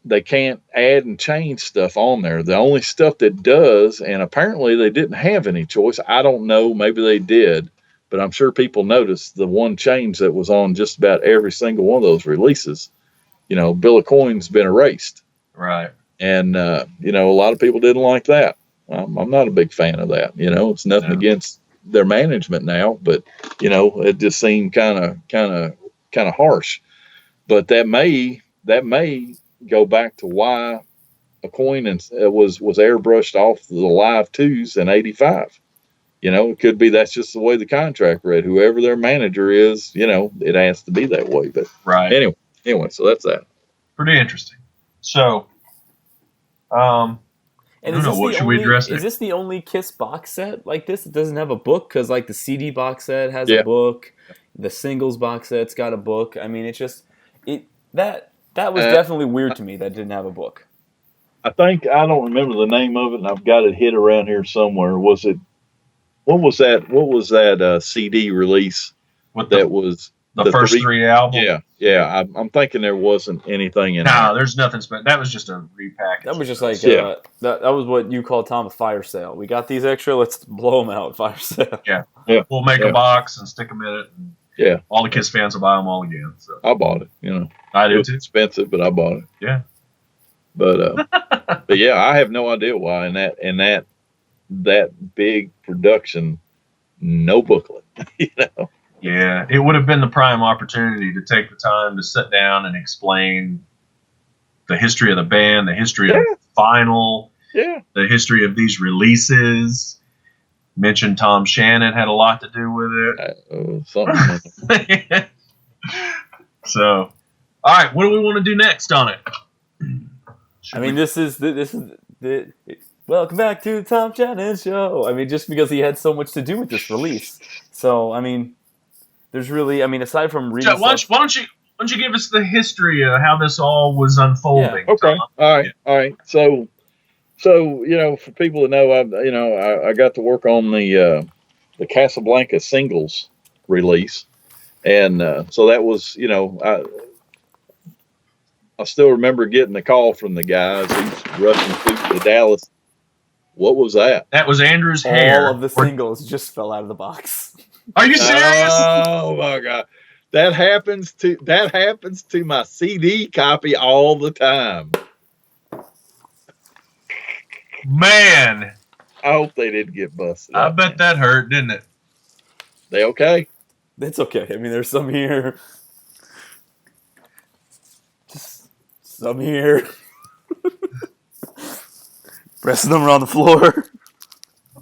Speaker 1: add and change stuff on there. The only stuff that does, and apparently they didn't have any choice. I don't know. Maybe they did, but I'm sure people noticed the one change that was on just about every single one of those releases. Bill of Coin's been erased.
Speaker 2: Right.
Speaker 1: And, a lot of people didn't like that. I'm not a big fan of that. It's nothing against their management now, but, it just seemed kind of harsh. But that may go back to why a coin was airbrushed off the Live 2s in '85. It could be that's just the way the contract read. Whoever their manager is, it has to be that way. But
Speaker 2: right.
Speaker 1: Anyway, so that's that.
Speaker 2: Pretty interesting. So,
Speaker 3: and
Speaker 2: should we address
Speaker 3: Is this the only KISS box set like this? It doesn't have a book, because the CD box set has a book. The singles box set's got a book. I mean, that was definitely weird to me that it didn't have a book.
Speaker 1: I think I don't remember the name of it, and I've got it hid around here somewhere. Was it? What was that? What was that CD release?
Speaker 2: With
Speaker 1: that was
Speaker 2: the first three albums.
Speaker 1: Yeah. I'm thinking there wasn't anything in there.
Speaker 2: No, there's nothing special. That was just a repackage.
Speaker 3: That was just like that was what you call, Tom, a fire sale. We got these extra, let's blow them out, fire sale.
Speaker 2: Yeah. We'll make a box and stick them in it. And all the Kiss fans will buy them all again. So
Speaker 1: I bought it.
Speaker 2: I did
Speaker 1: it was
Speaker 2: too.
Speaker 1: expensive, but I bought it.
Speaker 2: Yeah.
Speaker 1: But but yeah, I have no idea why in that big production, no booklet.
Speaker 2: Yeah, it would have been the prime opportunity to take the time to sit down and explain the history of the band, the history of the vinyl, the history of these releases. Mentioned Tom Shannon had a lot to do with it.
Speaker 1: Something.
Speaker 2: So, all right, what do we want to do next on it?
Speaker 3: This is the welcome back to the Tom Shannon Show. I mean, just because he had so much to do with this release. So, I mean, there's really, aside from reading
Speaker 2: why don't you give us the history of how this all was unfolding?
Speaker 1: Yeah. Okay. All right. So for people that know, I got to work on the Casablanca singles release, and so that was, I still remember getting the call from the guys. He's rushing through to Dallas. What was that?
Speaker 2: That was Andrew's hair.
Speaker 3: All of the singles just fell out of the box.
Speaker 2: Are you serious?
Speaker 1: Oh my God. That happens to my CD copy all the time.
Speaker 2: Man.
Speaker 1: I hope they didn't get busted.
Speaker 2: I bet that hurt, didn't it?
Speaker 1: They okay?
Speaker 3: It's okay. I mean, there's some here. Just some here. Rest of them are on the floor.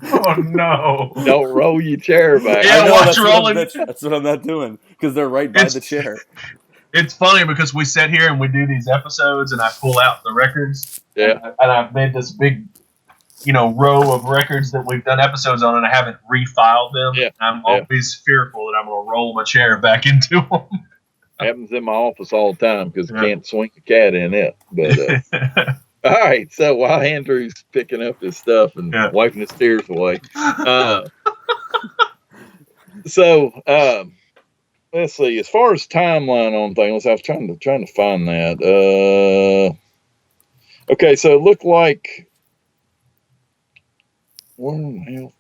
Speaker 2: Oh no!
Speaker 1: Don't roll your chair back.
Speaker 2: Yeah, watch rolling.
Speaker 3: That's what I'm not doing, because they're right by the chair.
Speaker 2: It's funny because we sit here and we do these episodes, and I pull out the records.
Speaker 1: Yeah.
Speaker 2: And I've made this big, row of records that we've done episodes on, and I haven't refiled them.
Speaker 1: Yeah.
Speaker 2: I'm always fearful that I'm going to roll my chair back into them.
Speaker 1: Happens in my office all the time because I can't swing a cat in it. But all right, so while Andrew's picking up his stuff and wiping his tears away, let's see. As far as timeline on things, I was trying to find that. Okay, so it looked like what in the hell?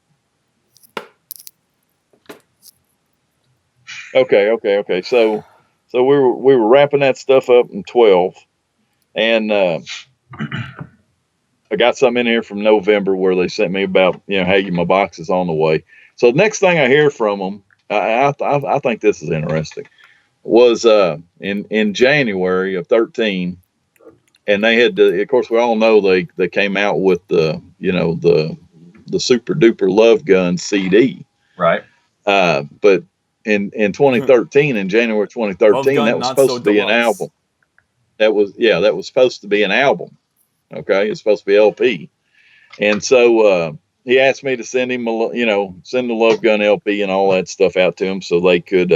Speaker 1: Okay. So we were wrapping that stuff up in 12, and I got some in here from November where they sent me about, hey, my box is on the way. So the next thing I hear from them, I think this is interesting, was in January of 13, and they had to, of course, we all know they came out with the Super Duper Love Gun CD,
Speaker 2: right?
Speaker 1: But in 2013, in January 2013, that was supposed to be an album. That was supposed to be an album. Okay, it's supposed to be LP, and so he asked me to send him, send the Love Gun LP and all that stuff out to him, so they could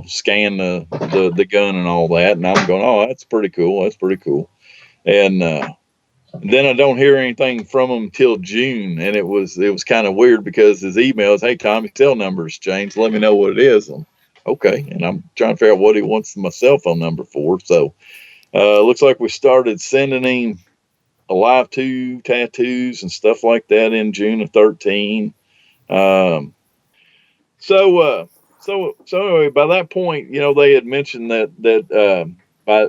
Speaker 1: scan the gun and all that. And I'm going, oh, that's pretty cool. And then I don't hear anything from him till June, and it was kind of weird because his emails, hey Tom, your cell number's changed. Let me know what it is. Okay, and I'm trying to figure out what he wants my cell phone number for. So looks like we started sending him Alive 2 tattoos and stuff like that in June of 13. So anyway, by that point, they had mentioned that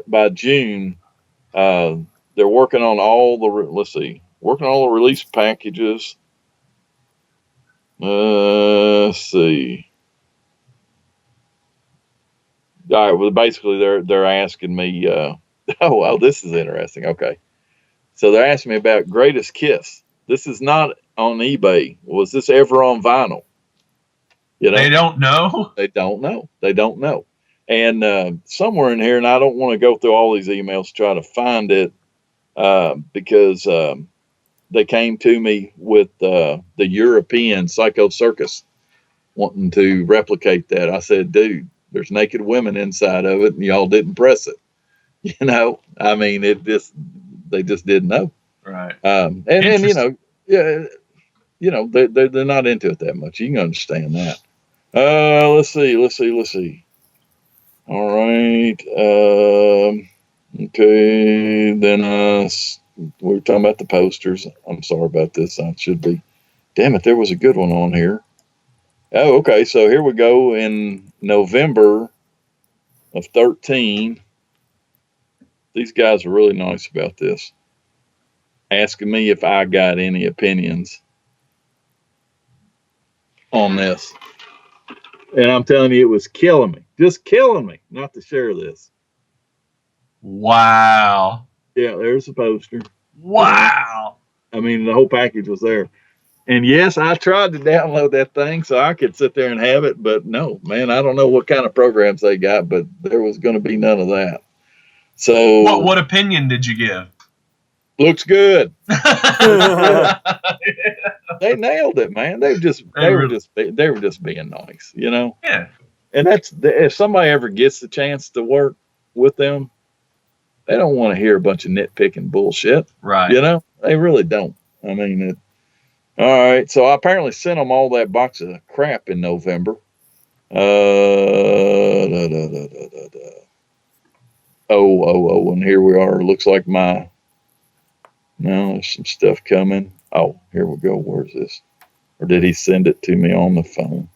Speaker 1: by June, they're working on all the release packages. Let's see. All right. Well, basically, they're asking me. Oh, wow, this is interesting. Okay, so they're asking me about Greatest Kiss. This is not on eBay. Was this ever on vinyl?
Speaker 2: They don't know.
Speaker 1: They don't know. And somewhere in here, and I don't want to go through all these emails to try to find it because they came to me with the European Psycho Circus wanting to replicate that. I said, dude, there's naked women inside of it, and y'all didn't press it. I mean, they just didn't know.
Speaker 2: Right.
Speaker 1: And yeah, they're not into it that much. You can understand that. Let's see. All right. Okay. Then we were talking about the posters. I'm sorry about this. I should be. Damn it, there was a good one on here. Oh, okay. So here we go in November of 13. These guys are really nice about this. Asking me if I got any opinions on this. And I'm telling you, it was killing me. Just killing me not to share this.
Speaker 2: Wow.
Speaker 1: Yeah, there's the poster.
Speaker 2: Wow.
Speaker 1: I mean, the whole package was there. And yes, I tried to download that thing so I could sit there and have it, but no, man, I don't know what kind of programs they got, but there was going to be none of that. So
Speaker 2: what opinion did you give?
Speaker 1: Looks good. They nailed it, man. They were just being nice,
Speaker 2: Yeah.
Speaker 1: And if somebody ever gets the chance to work with them, they don't want to hear a bunch of nitpicking bullshit.
Speaker 2: Right.
Speaker 1: They really don't. I mean, all right. So I apparently sent them all that box of crap in November. And here we are. Looks like now there's some stuff coming. Oh, here we go. Where's this? Or did he send it to me on the phone?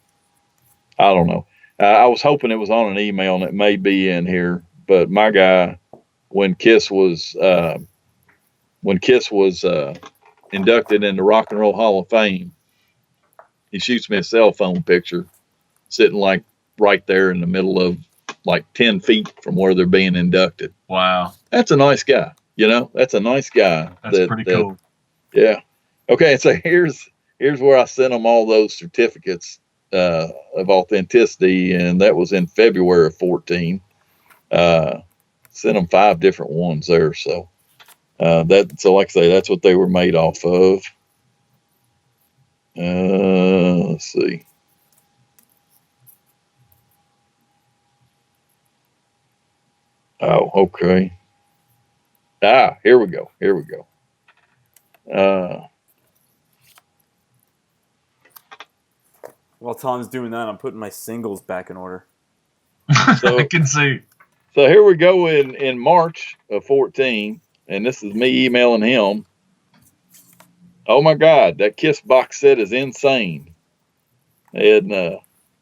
Speaker 1: I don't know. I was hoping it was on an email, and it may be in here. But my guy, when Kiss was inducted in the Rock and Roll Hall of Fame, he shoots me a cell phone picture, sitting like right there in the middle of like 10 feet from where they're being inducted.
Speaker 2: Wow.
Speaker 1: That's a nice guy. That's a nice guy.
Speaker 2: That's pretty cool.
Speaker 1: Yeah. Okay. So here's where I sent them all those certificates of authenticity, and that was in February of 14. Sent them 5 different ones there. So like I say, that's what they were made off of. Let's see. Oh, okay. Here we go.
Speaker 3: While Tom's doing that, I'm putting my singles back in order.
Speaker 1: So,
Speaker 2: I can see.
Speaker 1: So here we go in March of 14, and this is me emailing him. Oh my God, that Kiss box set is insane. And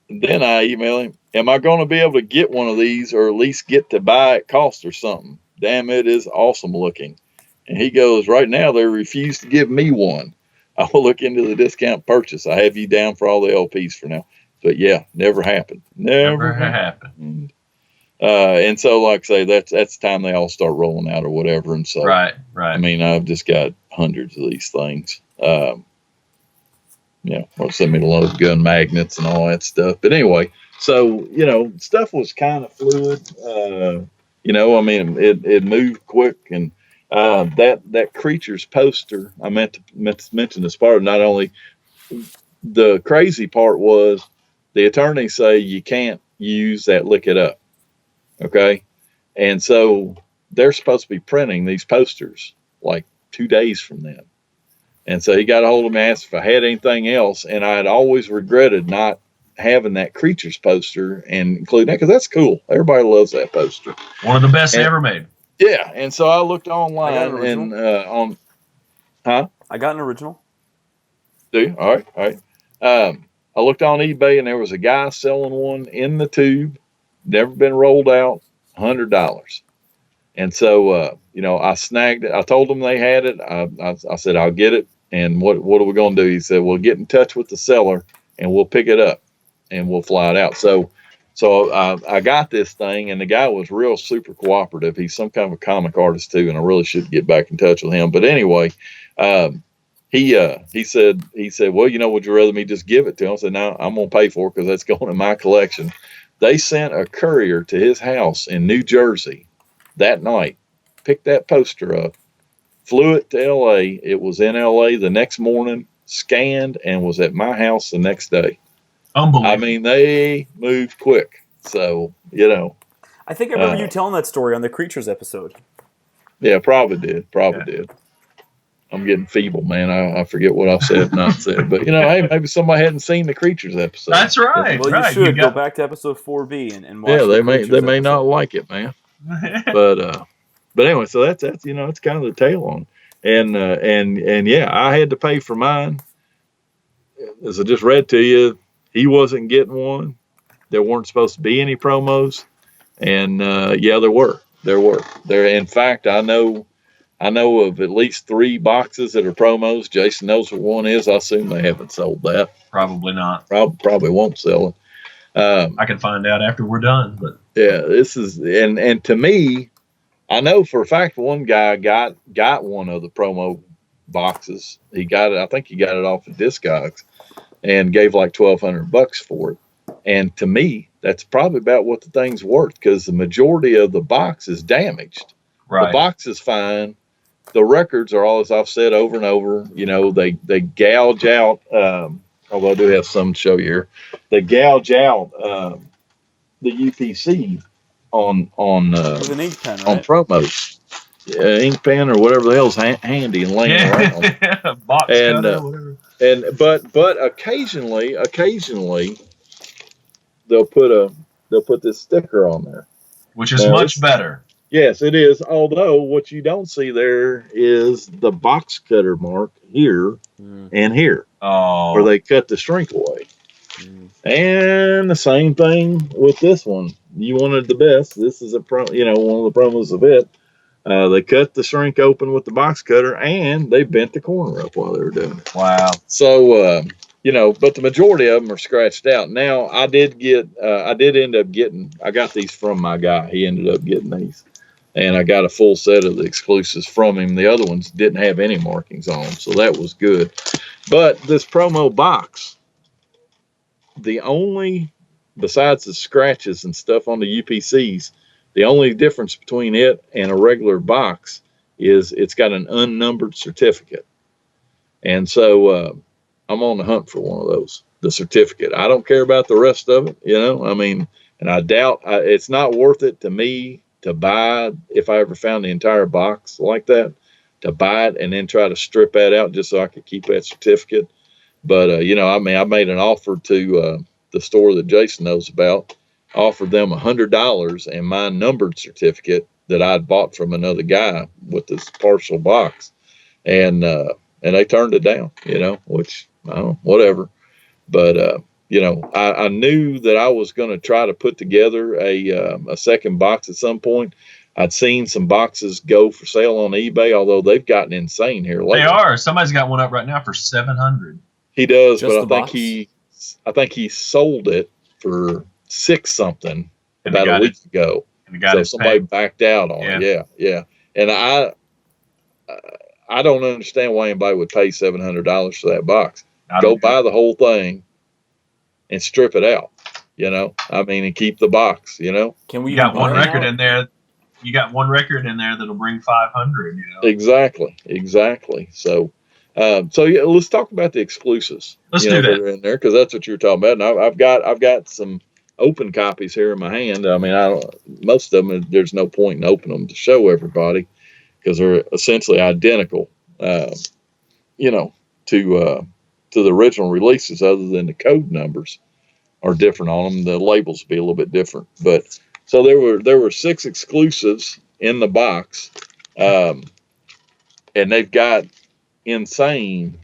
Speaker 1: then I email him, am I going to be able to get one of these, or at least get to buy it cost or something? Damn, it is awesome looking. And he goes, right now they refuse to give me one. I will look into the discount purchase. I have you down for all the LPs for now. But yeah, never happened. Never happened. And so, like I say, that's the time they all start rolling out or whatever. And so,
Speaker 2: right.
Speaker 1: I mean, I've just got hundreds of these things. Or send me the load gun magnets and all that stuff. But anyway, so stuff was kind of fluid. I mean, it moved quick, and that Creatures poster I meant to mention as part of not only the crazy part was the attorneys say you can't use that Lick It Up. Okay. And so they're supposed to be printing these posters like 2 days from then. And so he got a hold of me, asked if I had anything else. And I had always regretted not having that Creatures poster and including that, because that's cool. Everybody loves that poster.
Speaker 2: One of the best ever made.
Speaker 1: Yeah. And so I looked online
Speaker 3: I got an original.
Speaker 1: Do you? All right. I looked on eBay, and there was a guy selling one in the tube, never been rolled out, $100. And so, I snagged it. I told them they had it. I said, I'll get it. And what are we going to do? He said, well, get in touch with the seller and we'll pick it up and we'll fly it out. So I got this thing, and the guy was real super cooperative. He's some kind of a comic artist too, and I really should get back in touch with him. But anyway, he said, well, would you rather me just give it to him? I said, no, I'm going to pay for it because that's going in my collection. They sent a courier to his house in New Jersey that night, picked that poster up, flew it to LA. It was in LA the next morning, scanned, and was at my house the next day.
Speaker 2: Unbelievable.
Speaker 1: I mean, they move quick. So, you know.
Speaker 3: I think I remember you telling that story on the Creatures episode.
Speaker 1: Yeah, probably did. I'm getting feeble, man. I forget what I've said, not said. But, you know, hey, maybe somebody hadn't seen the Creatures episode.
Speaker 2: That's right.
Speaker 3: Well,
Speaker 2: right.
Speaker 3: you should go back to episode 4B and watch.
Speaker 1: Yeah,
Speaker 3: the
Speaker 1: they may
Speaker 3: episode.
Speaker 1: not like it, man. But anyway, so that's you know, it's kind of the tail on. And yeah, I had to pay for mine. As I just read to you, he wasn't getting one. There weren't supposed to be any promos. And yeah, there were. In fact, I know of at least 3 boxes that are promos. Jason knows what one is. I assume they haven't sold that.
Speaker 2: Probably not.
Speaker 1: Probably won't sell it.
Speaker 2: I can find out after we're done. But
Speaker 1: yeah, this is and to me, I know for a fact one guy got one of the promo boxes. He got it. I think he got it off of Discogs, and gave like $1,200 for it. And to me, that's probably about what the thing's worth, because the majority of the box is damaged.
Speaker 2: right.
Speaker 1: The box is fine. The records are all, as I've said over and over, you know, they gouge out, although I do have some to show you here. They gouge out the UPC on
Speaker 3: With an ink pen, right?
Speaker 1: on promos. Ink pen or whatever the hell's handy and laying around.
Speaker 2: Box
Speaker 1: And,
Speaker 2: cutter, whatever.
Speaker 1: And but occasionally they'll put this sticker on there,
Speaker 2: Which is
Speaker 1: now,
Speaker 2: much better.
Speaker 1: Yes, it is. Although what you don't see there is the box cutter mark here and here,
Speaker 2: Oh.
Speaker 1: where they cut the shrink away. And the same thing with this one. You wanted the best. This is one of the promos of it. They cut the shrink open with the box cutter, and they bent the corner up while they were doing it.
Speaker 2: Wow.
Speaker 1: So, but the majority of them are scratched out. Now, I did end up getting, I got these from my guy. He ended up getting these. And I got a full set of the exclusives from him. The other ones didn't have any markings on them, so that was good. But this promo box, the only, besides the scratches and stuff on the UPCs, the only difference between it and a regular box is it's got an unnumbered certificate. And so I'm on the hunt for one of those, the certificate. I don't care about the rest of it, I mean, and I doubt it's not worth it to me to buy, if I ever found the entire box like that, to buy it and then try to strip that out just so I could keep that certificate. But, I made an offer to the store that Jason knows about, offered them $100 and my numbered certificate that I'd bought from another guy with this partial box. And they turned it down, which, I don't know, whatever. But, I knew that I was going to try to put together a second box at some point. I'd seen some boxes go for sale on eBay, although they've gotten insane here lately.
Speaker 2: They are. Somebody's got one up right now for $700.
Speaker 1: He does,
Speaker 3: Just
Speaker 1: but I think he sold it for $6 something about a week ago. So somebody backed out on it. Yeah. And I don't understand why anybody would pay $700 for that box. Go buy the whole thing and strip it out, and keep the box,
Speaker 3: Can we?
Speaker 2: You got one record in there. You got one record in there that'll bring 500.
Speaker 1: Exactly. So yeah, let's talk about the exclusives.
Speaker 2: Let's do that.
Speaker 1: That are in there, because that's what you're talking about. And I've got some open copies here in my hand. I mean, most of them, there's no point in opening them to show everybody, because they're essentially identical, to the original releases, other than the code numbers are different on them. The labels be a little bit different. But so there were 6 exclusives in the box, and they've got insane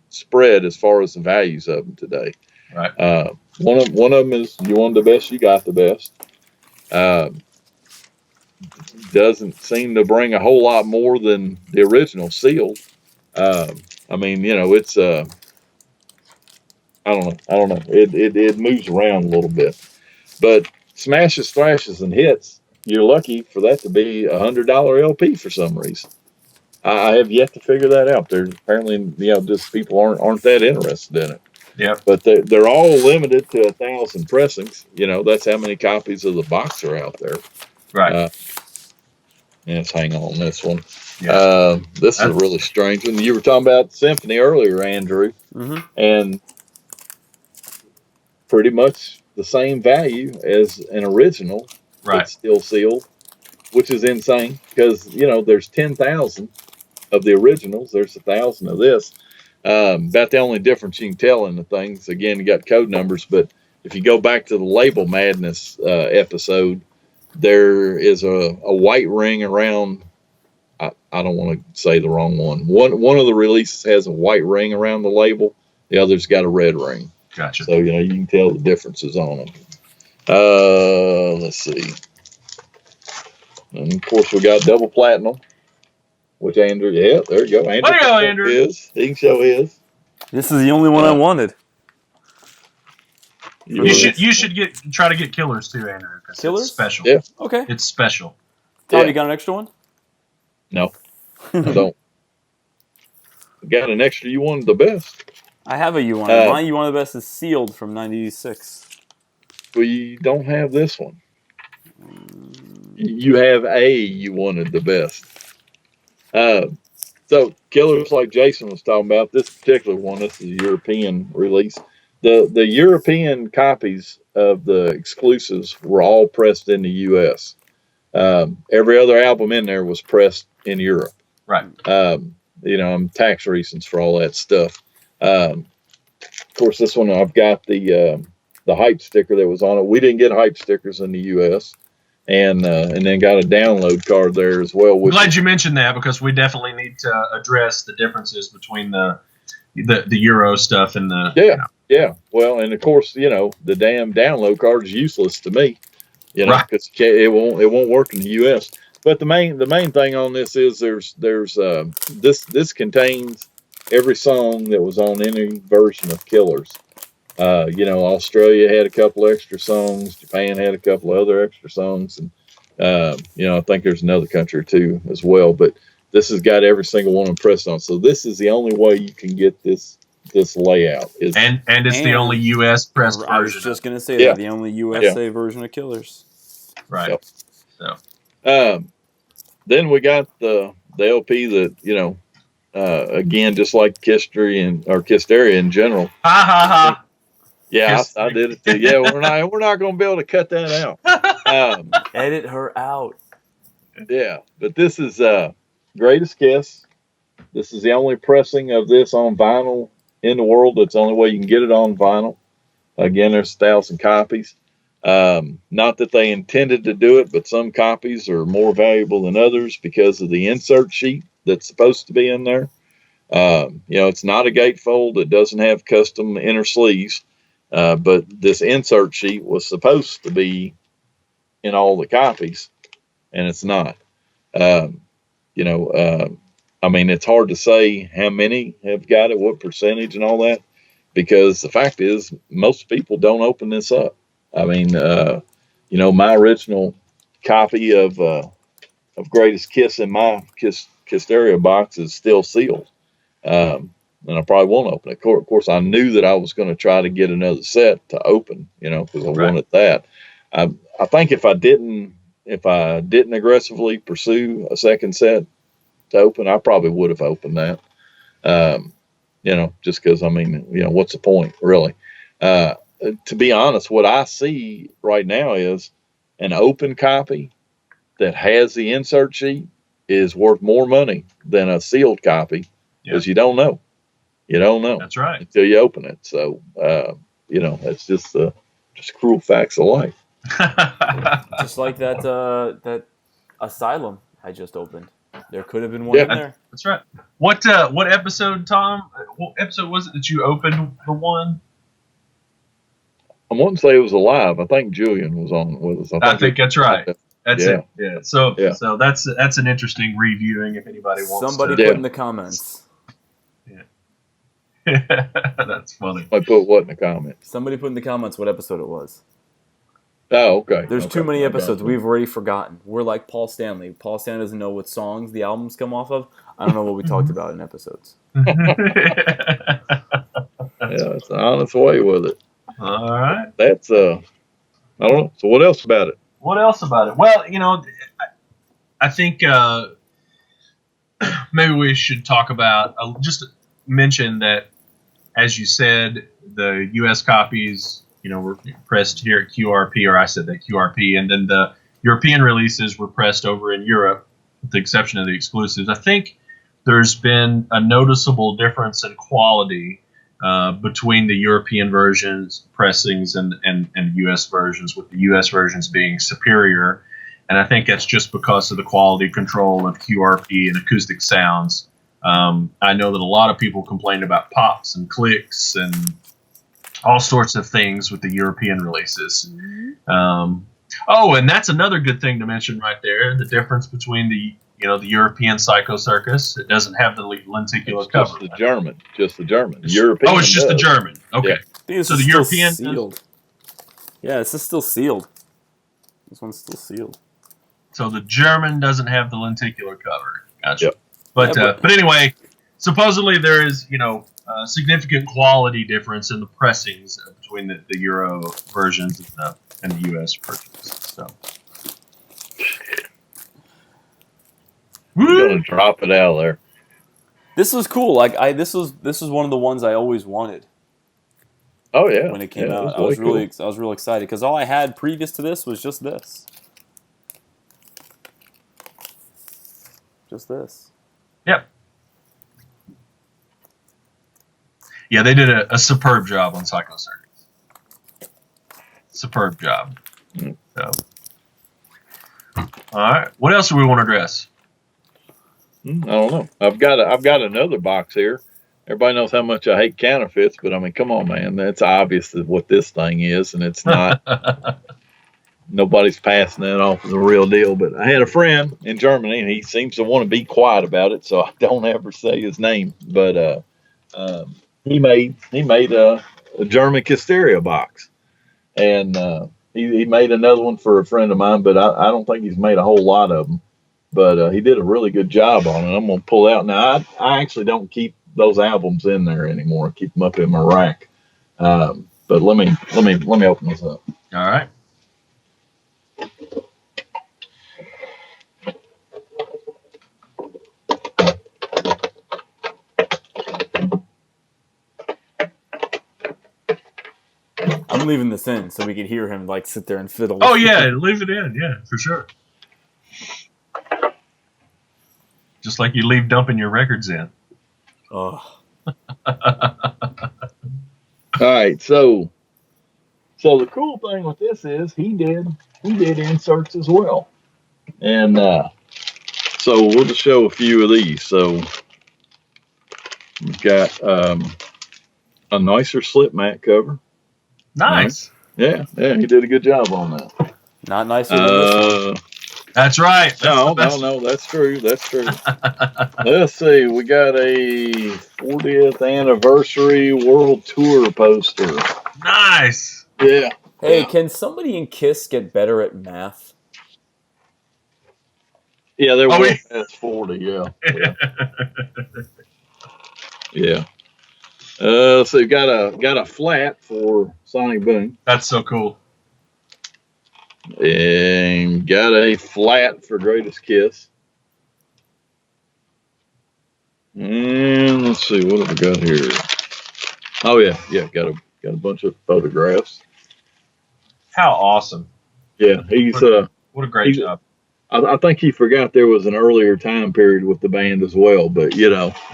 Speaker 1: spread as far as the values of them today.
Speaker 2: Right.
Speaker 1: One of them is, you wanted the best, you got the best. Doesn't seem to bring a whole lot more than the original sealed. It's I don't know. It moves around a little bit, but smashes, thrashes, and hits, you're lucky for that to be $100 LP for some reason. I have yet to figure that out. There's apparently, just people aren't that interested in it.
Speaker 2: Yeah.
Speaker 1: But they're all limited to 1,000 pressings. That's how many copies of the box are out there.
Speaker 2: Right.
Speaker 1: Let's hang on this one.
Speaker 2: Yeah.
Speaker 1: This is a really strange one. You were talking about Symphony earlier, Andrew.
Speaker 3: Mm-hmm.
Speaker 1: And pretty much the same value as an original
Speaker 2: Right.
Speaker 1: that's still sealed, which is insane because, you know, there's 10,000 of the originals. There's 1,000 of this. About the only difference you can tell in the things. Again, you got code numbers, but if you go back to the Label Madness episode, there is a white ring around. I don't want to say the wrong one. One of the releases has a white ring around the label. The other's got a red ring.
Speaker 2: Gotcha.
Speaker 1: So, you know, you can tell the differences on them. Let's see. And of course, we got double platinum, which Andrew, yeah, there you go. Andrew,
Speaker 2: There you go, Andrew.
Speaker 1: He can show his.
Speaker 3: This is the only one I wanted.
Speaker 2: You should try to get Killers too, Andrew.
Speaker 3: Killers?
Speaker 2: It's special.
Speaker 1: Yeah.
Speaker 3: Okay.
Speaker 2: It's special.
Speaker 3: Todd, you got an extra one?
Speaker 1: No, I don't. Got an extra you wanted the best.
Speaker 3: I have a U1. My U1 the best is sealed from 96.
Speaker 1: We don't have this one. You have you wanted the best. So Killers, like Jason was talking about, this particular one, this is a European release. The European copies of the exclusives were all pressed in the U.S. Every other album in there was pressed in Europe.
Speaker 2: Right.
Speaker 1: You know, tax reasons for all that stuff. Of course, this one I've got the hype sticker that was on it. We didn't get hype stickers in the U.S. and then got a download card there as well.
Speaker 2: I'm glad you mentioned that because we definitely need to address the differences between the Euro stuff and the
Speaker 1: Yeah. Well, and of course, you know, the damn download card is useless to me. You know, because it won't work in the U.S. But the main thing on this is there's this contains every song that was on any version of Killers. You know, Australia had a couple extra songs. Japan had a couple of other extra songs, and you know, I think there's another country or two as well. But this has got every single one pressed on. So this is the only way you can get this layout.
Speaker 2: And it's the only U.S. pressed version.
Speaker 3: I was just gonna say that the only USA version of Killers.
Speaker 2: Right.
Speaker 1: Yep.
Speaker 2: So.
Speaker 1: Then we got the LP that, you know, again, just like KISSteria in general.
Speaker 2: Ha ha ha.
Speaker 1: Yeah, I did it too. Yeah, we're not going to be able to cut that out.
Speaker 3: Edit her out.
Speaker 1: Yeah, but this is Greatest Kiss. This is the only pressing of this on vinyl in the world. It's the only way you can get it on vinyl. Again, there's 1,000 copies. Not that they intended to do it, but some copies are more valuable than others because of the insert sheet that's supposed to be in there. You know, it's not a gatefold. It doesn't have custom inner sleeves. But this insert sheet was supposed to be in all the copies, and it's not. You know, I mean, it's hard to say how many have got it, what percentage and all that, because the fact is most people don't open this up. I mean, you know, my original copy of Greatest Kiss in my KISSteria box is still sealed. And I probably won't open it. Of course, I knew that I was going to try to get another set to open, you know, because I wanted that. I think if I didn't aggressively pursue a second set to open, I probably would have opened that. You know, just because, I mean, you know, what's the point, really? To be honest, what I see right now is an open copy that has the insert sheet is worth more money than a sealed copy because you don't know. You don't know.
Speaker 2: That's right.
Speaker 1: Until you open it. So, you know, that's just cruel facts of life.
Speaker 3: Just like that Asylum I just opened. There could have been one in there.
Speaker 2: That's right. What episode, Tom? What episode was it that you opened the one?
Speaker 1: I wouldn't say it was alive. I think Julian was on with us.
Speaker 2: I think that's right. That's it. Yeah. So that's an interesting reviewing if anybody wants.
Speaker 3: Somebody put in the comments.
Speaker 2: Yeah. That's funny.
Speaker 1: I put what in the comments?
Speaker 3: Somebody put in the comments what episode it was.
Speaker 1: Oh, okay.
Speaker 3: There's too many episodes. We've already forgotten. We're like Paul Stanley. Paul Stanley doesn't know what songs the albums come off of. I don't know what we talked about in episodes.
Speaker 1: Yeah, it's an honest way with it.
Speaker 2: All right.
Speaker 1: That's I don't know. So what else about it?
Speaker 2: What else about it? Well, you know, I think maybe we should talk about just mention that, as you said, the U.S. copies, were pressed here at QRP, or I said that QRP, and then the European releases were pressed over in Europe, with the exception of the exclusives. I think there's been a noticeable difference in quality between the European versions pressings and U.S. versions, with the U.S. versions being superior. And I think that's just because of the quality control of QRP and acoustic sounds. I know that a lot of people complained about pops and clicks and all sorts of things with the European releases. And that's another good thing to mention right there. The difference between the European Psycho Circus. It doesn't have the lenticular cover.
Speaker 1: Just the German. European.
Speaker 2: Oh, it's just the German. Okay.
Speaker 1: Yeah.
Speaker 2: So the European
Speaker 3: sealed. Yeah, this is still sealed. This one's still sealed.
Speaker 2: So the German doesn't have the lenticular cover. Gotcha.
Speaker 1: Yep.
Speaker 2: But anyway, supposedly there is a significant quality difference in the pressings between the Euro versions and the US versions. So.
Speaker 1: I'm gonna drop it out there.
Speaker 3: This was cool. Like this was one of the ones I always wanted.
Speaker 1: Oh yeah.
Speaker 3: When it came
Speaker 1: Yeah,
Speaker 3: out,
Speaker 1: I was
Speaker 3: really excited because all I had previous to this was just this. Just this.
Speaker 2: Yep. Yeah, they did a superb job on Psycho Circus. Superb job. So, all right. What else do we want to address?
Speaker 1: I don't know. I've got another box here. Everybody knows how much I hate counterfeits, but I mean, come on, man. That's obvious what this thing is, and it's not. Nobody's passing that off as a real deal. But I had a friend in Germany, and he seems to want to be quiet about it, so I don't ever say his name. But he made a German KISSteria box, and he made another one for a friend of mine. But I don't think he's made a whole lot of them. But he did a really good job on it. I'm gonna pull out now. I actually don't keep those albums in there anymore. I keep them up in my rack. But let me open this up.
Speaker 2: All right.
Speaker 3: I'm leaving this in so we can hear him like sit there and fiddle.
Speaker 2: Oh yeah, leave it in. Yeah, for sure. Just like you leave dumping your records in.
Speaker 3: Oh.
Speaker 1: All right, so the cool thing with this is he did inserts as well, and so we'll just show a few of these. So we've got a nicer slip mat cover.
Speaker 2: Nice.
Speaker 1: Yeah, he did a good job on that.
Speaker 3: Not nicer than this one.
Speaker 2: That's right.
Speaker 1: No, that's true. Let's see. We got a 40th anniversary world tour poster.
Speaker 2: Nice.
Speaker 1: Yeah.
Speaker 3: Hey, can somebody in KISS get better at math?
Speaker 1: Yeah, there was past 40. Yeah. Yeah. So you got a flat for Sonic Boom.
Speaker 2: That's so cool.
Speaker 1: And got a flat for Greatest Kiss. And let's see, what have we got here? Oh yeah, got a bunch of photographs.
Speaker 2: How awesome!
Speaker 1: Yeah, he's
Speaker 2: what a great job.
Speaker 1: I think he forgot there was an earlier time period with the band as well, but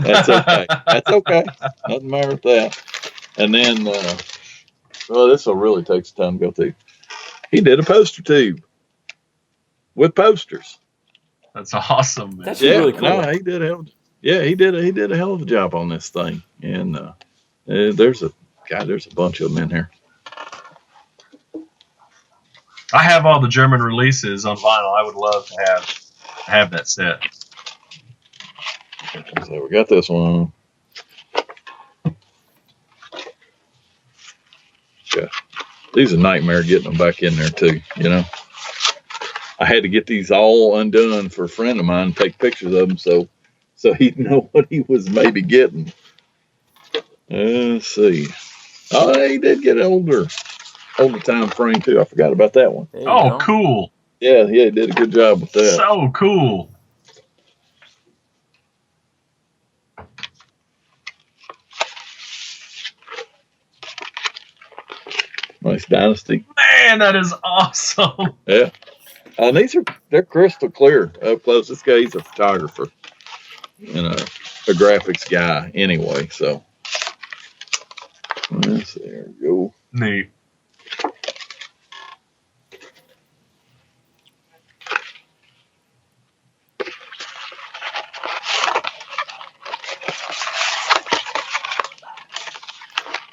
Speaker 1: that's okay. That's okay. Doesn't matter with that. And then, this will really take some time to go through. He did a poster tube with posters.
Speaker 2: That's awesome, man.
Speaker 3: That's really cool.
Speaker 1: No, he did a hell of a job on this thing. And there's a bunch of them in here.
Speaker 2: I have all the German releases on vinyl. I would love to have that set.
Speaker 1: So we got this one. Yeah. These are a nightmare getting them back in there too, I had to get these all undone for a friend of mine, take pictures of them so he'd know what he was maybe getting. Let's see. Oh, he did get older time frame too. I forgot about that one.
Speaker 2: Oh, cool.
Speaker 1: Yeah, he did a good job with that.
Speaker 2: So cool.
Speaker 1: Nice Dynasty.
Speaker 2: Man, that is awesome.
Speaker 1: Yeah. And they're crystal clear up close. This guy, he's a photographer and a graphics guy anyway. So there we go.
Speaker 2: Neat.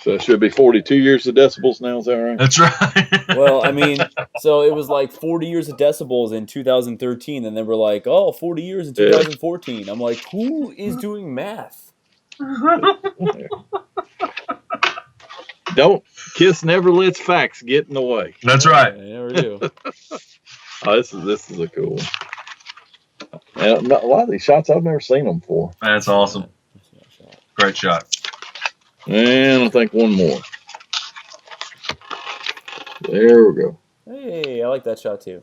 Speaker 1: So it should be 42 years of decibels now. Is that right?
Speaker 2: That's right.
Speaker 3: Well, I mean, so it was like 40 years of decibels in 2013, and then we're like, oh, 40 years in 2014. I'm like, who is doing math?
Speaker 1: Kiss never lets facts get in the way.
Speaker 2: That's right.
Speaker 3: I never do.
Speaker 1: Oh, this is a cool one. And a lot of these shots I've never seen them before.
Speaker 2: That's awesome. Great shot.
Speaker 1: And I think one more. There we go.
Speaker 3: Hey, I like that shot too.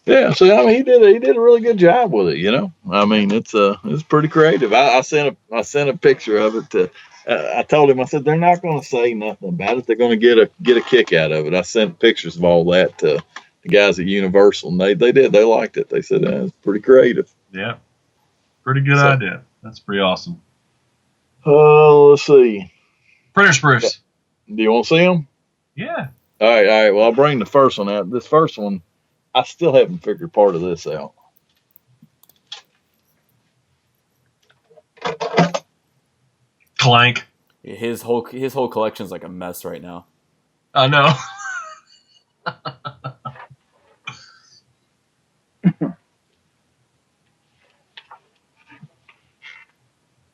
Speaker 1: Yeah, so I mean, he did a really good job with it. You know, I mean, it's pretty creative. I sent a picture of it to. I told him, I said, they're not going to say nothing about it. They're going to get a kick out of it. I sent pictures of all that to the guys at Universal, and they did. They liked it. They said it's pretty creative.
Speaker 2: Yeah, pretty good idea. That's pretty awesome.
Speaker 1: Let's see.
Speaker 2: Printer spruce.
Speaker 1: Do you want to see them?
Speaker 2: Yeah.
Speaker 1: All right. Well, I'll bring the first one out. This first one, I still haven't figured part of this out.
Speaker 2: Clank.
Speaker 3: His whole collection's like a mess right now.
Speaker 2: I know.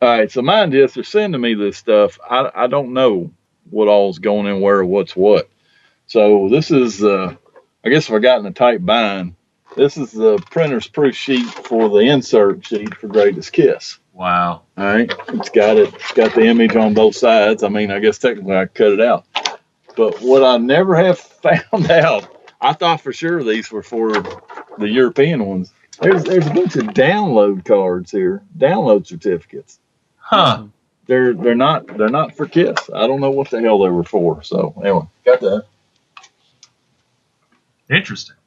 Speaker 1: All right, so mind you, they're sending me this stuff. I don't know what all's going in where, what's what. So this is, I guess if I got in a tight bind, this is the printer's proof sheet for the insert sheet for Greatest Kiss.
Speaker 2: Wow.
Speaker 1: All right, it's got the image on both sides. I mean, I guess technically I cut it out. But what I never have found out, I thought for sure these were for the European ones. There's a bunch of download cards here, download certificates.
Speaker 2: Huh.
Speaker 1: They're not for Kiss. I don't know what the hell they were for. So anyway, got that.
Speaker 2: Interesting.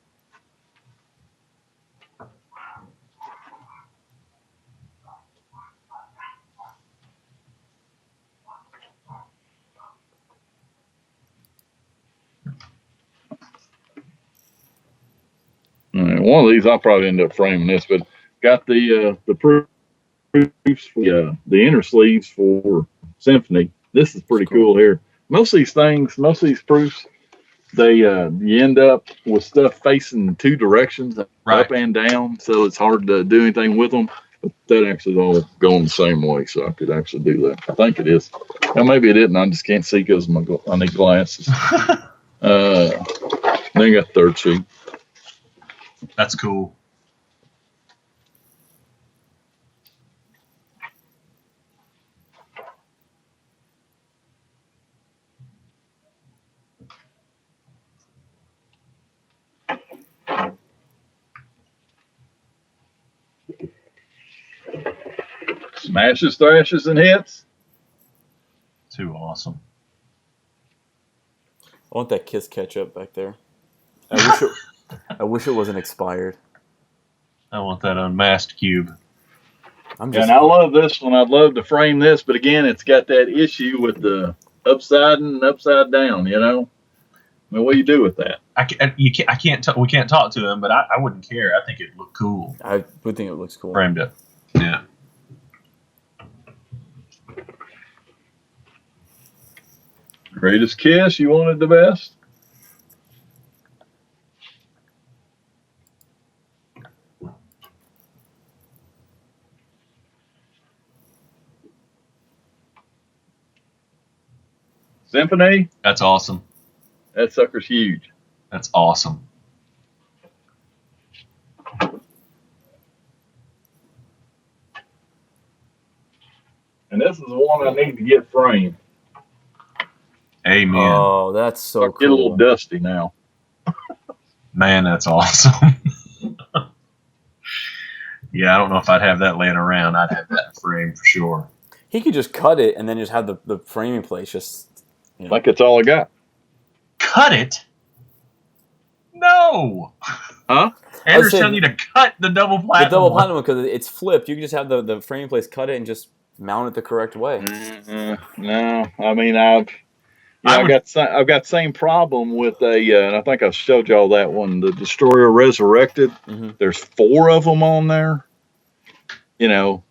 Speaker 1: All right, one of these I'll probably end up framing this, but got the proofs, the inner sleeves for Symphony. This is pretty cool here. Most of these proofs, they you end up with stuff facing two directions,
Speaker 2: right,
Speaker 1: up and down, so it's hard to do anything with them. But that actually is all going the same way, so I could actually do that. I think it is. Now maybe it isn't. I just can't see because I need glasses. Then you got third sheet.
Speaker 2: That's cool.
Speaker 1: Smashes, thrashes, and hits.
Speaker 2: Too awesome.
Speaker 3: I want that Kiss ketchup back there. I wish it wasn't expired.
Speaker 2: I want that unmasked cube.
Speaker 1: And I love this one. I'd love to frame this, but again, it's got that issue with the upside and upside down. You know, I mean, what do you do with that?
Speaker 2: We can't talk to him, but I wouldn't care. I think it'd look cool.
Speaker 3: I would think it looks cool.
Speaker 2: Framed it. Yeah.
Speaker 1: Greatest Kiss, you wanted the best? Symphony?
Speaker 2: That's awesome.
Speaker 1: That sucker's huge.
Speaker 2: That's awesome.
Speaker 1: And this is the one I need to get framed.
Speaker 2: Amen.
Speaker 3: Oh, that's so cool.
Speaker 1: Get a little dusty now.
Speaker 2: Man, that's awesome. Yeah, I don't know if I'd have that laying around. I'd have that framed for sure.
Speaker 3: He could just cut it and then just have the framing place just,
Speaker 1: Like it's all I got.
Speaker 2: cut it? No.
Speaker 1: Huh?
Speaker 2: Andrew's telling you to cut the double platinum.
Speaker 3: The double platinum because it's flipped. You can just have the framing place, cut it, and just mount it the correct way.
Speaker 1: No, I mean I've got same problem with and I think I showed y'all that one, the Destroyer Resurrected.
Speaker 3: Mm-hmm.
Speaker 1: There's 4 of them on there. You know,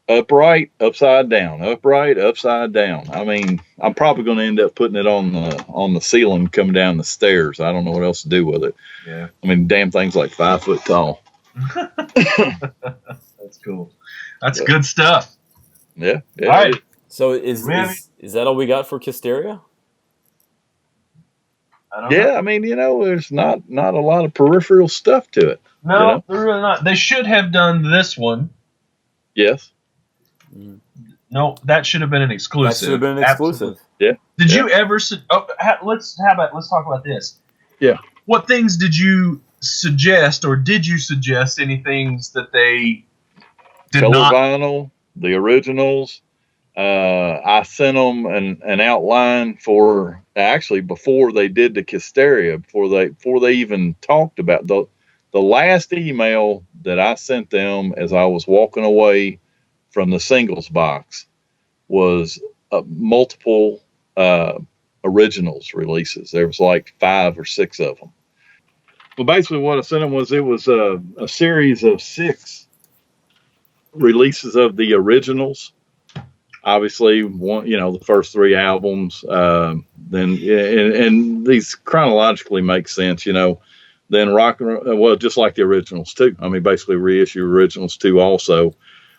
Speaker 1: upright, upside down, upright, upside down. I mean, I'm probably going to end up putting it on the ceiling coming down the stairs. I don't know what else to do with it.
Speaker 2: Yeah.
Speaker 1: I mean, damn thing's like 5 foot tall.
Speaker 2: That's cool. That's good stuff.
Speaker 1: Yeah.
Speaker 2: All right.
Speaker 3: So is that all we got for KISSteria?
Speaker 2: I don't know.
Speaker 1: Yeah, I mean, there's not a lot of peripheral stuff to it.
Speaker 2: No, they're really not. They should have done this one.
Speaker 1: Yes.
Speaker 2: No, that should have been an exclusive.
Speaker 3: That should have been an exclusive.
Speaker 1: Absolutely. Yeah.
Speaker 2: Did you ever? Let's talk about this.
Speaker 1: Yeah.
Speaker 2: What things did you suggest, or did you suggest any things that they did
Speaker 1: Color
Speaker 2: not?
Speaker 1: vinyl, the originals. I sent them an outline for actually before they did the KISSteria, before they even talked about the last email that I sent them as I was walking away from the singles box was multiple originals releases. There was like 5 or 6 of them. Well, basically what I sent them was a series of 6 releases of the originals. Obviously, one, the first 3 albums, then and these chronologically make sense, Then just like the originals too. I mean, basically reissue originals too. Also,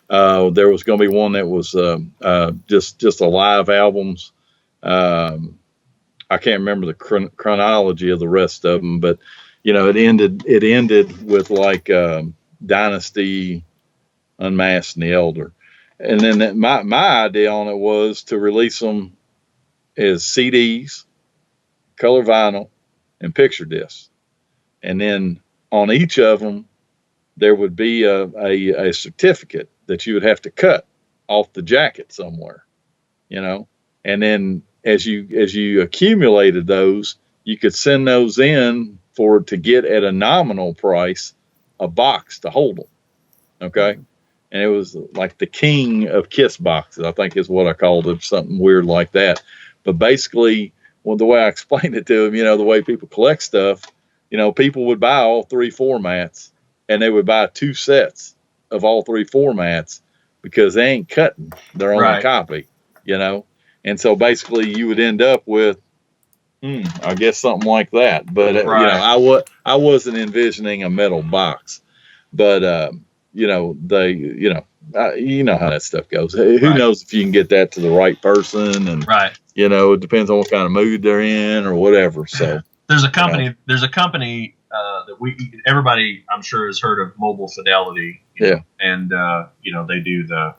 Speaker 1: there was going to be one that was just a live albums. I can't remember the chronology of the rest of them, but it ended with like Dynasty, Unmasked, and the Elder. And then my idea on it was to release them as CDs, color vinyl, and picture discs. And then on each of them, there would be a certificate that you would have to cut off the jacket somewhere, And then as you accumulated those, you could send those in to get at a nominal price a box to hold them. Okay. And it was like the king of Kiss boxes, I think is what I called it, something weird like that. But basically, the way I explained it to them, the way people collect stuff, people would buy all 3 formats, and they would buy 2 sets of all 3 formats because they ain't cutting their own copy, And so basically, you would end up with, I guess something like that. But I wasn't envisioning a metal box, but. You know how that stuff goes. Who knows if you can get that to the right person, and it depends on what kind of mood they're in or whatever. So
Speaker 2: there's a company that everybody I'm sure has heard of, Mobile Fidelity. And they do the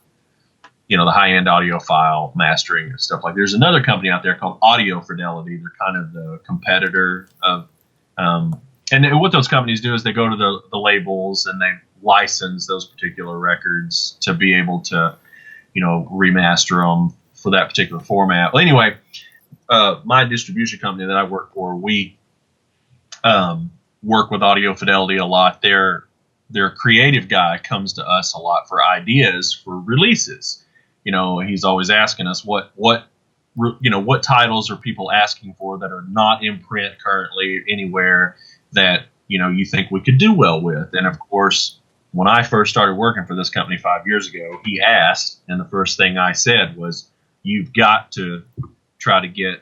Speaker 2: high end audiophile mastering and stuff like. There's another company out there called Audio Fidelity. They're kind of the competitor of. And what those companies do is they go to the labels and they license those particular records to be able to, remaster them for that particular format. Well, anyway, my distribution company that I work for, we work with Audio Fidelity a lot. Their creative guy comes to us a lot for ideas for releases. He's always asking us what titles are people asking for that are not in print currently anywhere that you think we could do well with. And of course, when I first started working for this company 5 years ago, he asked, and the first thing I said was, you've got to try to get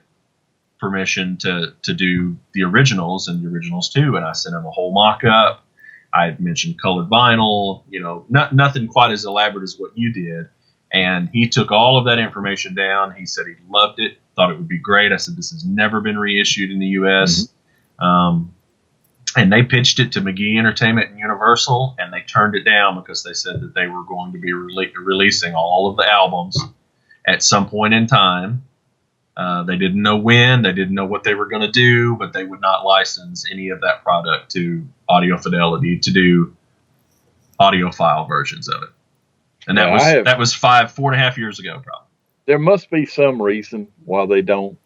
Speaker 2: permission to do the originals and the originals too. And I sent him a whole mock-up. I mentioned colored vinyl, nothing quite as elaborate as what you did. And he took all of that information down. He said he loved it, thought it would be great. I said, this has never been reissued in the U.S. Mm-hmm. And they pitched it to McGee Entertainment and Universal, and they turned it down because they said that they were going to be releasing all of the albums at some point in time. They didn't know when, they didn't know what they were going to do, but they would not license any of that product to Audio Fidelity to do audiophile versions of it. And that was 4.5 years ago, probably.
Speaker 1: There must be some reason why they don't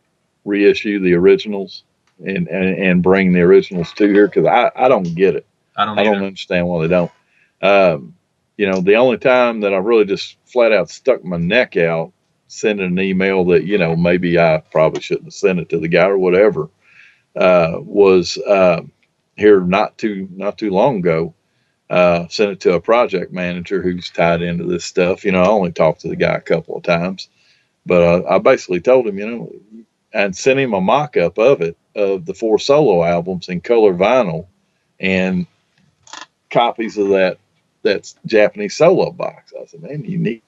Speaker 1: reissue the originals. and bring the originals to here, because I don't get it.
Speaker 2: I don't
Speaker 1: understand why they don't. The only time that I really just flat out stuck my neck out sending an email that, maybe I probably shouldn't have sent it to the guy or whatever, was here not too long ago. Sent it to a project manager who's tied into this stuff. I only talked to the guy a couple of times, but I basically told him, and sent him a mock-up of the 4 solo albums in color vinyl and copies of that's Japanese solo box. I said, man, you need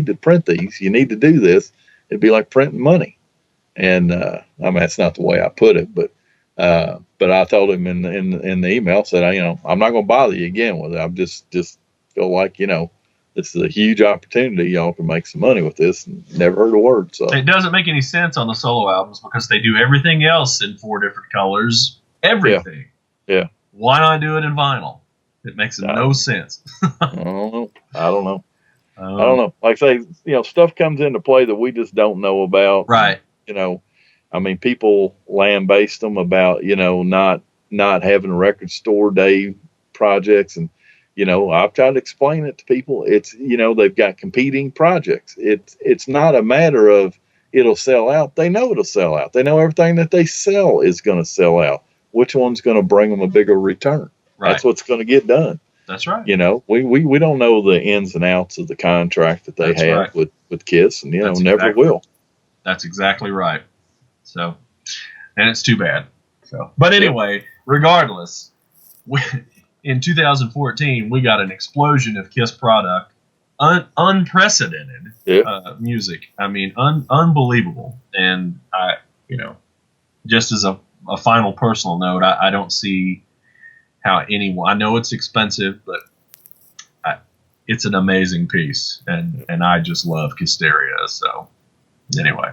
Speaker 1: to print these. You need to do this. It'd be like printing money. And that's not the way I put it, but I told him in the email, said, I'm not going to bother you again with it. I'm just feel like, this is a huge opportunity. Y'all can make some money with this. And never heard a word. So
Speaker 2: it doesn't make any sense on the solo albums because they do everything else in 4 different colors. Everything.
Speaker 1: Yeah.
Speaker 2: Why not do it in vinyl? It makes no sense.
Speaker 1: I don't know. Like I say, stuff comes into play that we just don't know about.
Speaker 2: Right.
Speaker 1: People lambaste them about, not having a record store day projects. And, I've tried to explain it to people. It's, they've got competing projects. It's not a matter of it'll sell out. They know it'll sell out. They know everything that they sell is going to sell out. Which one's going to bring them a bigger return? Right. That's what's going to get done.
Speaker 2: That's right.
Speaker 1: We don't know the ins and outs of the contract that they have with KISS, and never will.
Speaker 2: That's exactly right. So, and it's too bad. So, but anyway, regardless, in 2014 we got an explosion of KISS product, unprecedented music. I mean, unbelievable. And I, just as a final personal note, I don't see how anyone. I know it's expensive, but it's an amazing piece, and I just love KISSteria. So anyway,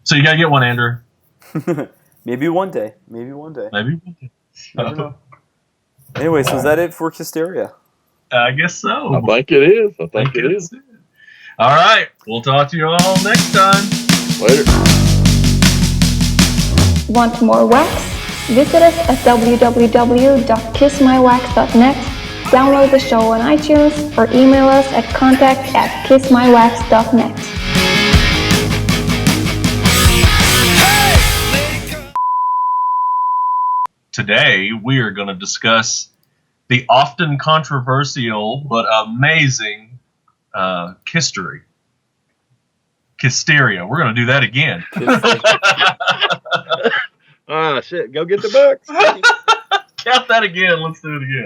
Speaker 2: so you gotta get one, Andrew.
Speaker 3: Maybe one day.
Speaker 2: Maybe one day.
Speaker 3: I don't know. Anyway, so is that it for KISSteria?
Speaker 2: I guess so.
Speaker 1: I think it is. I think it is.
Speaker 2: All right. We'll talk to you all next time.
Speaker 1: Later.
Speaker 4: Want more wax? Visit us at www.kissmywax.net, download the show on iTunes, or email us at contact@kissmywax.net.
Speaker 2: Today, we are going to discuss the often controversial but amazing KISSteria. We're going to do that again.
Speaker 1: Ah, shit. Go get the books.
Speaker 2: Count that again. Let's do it again.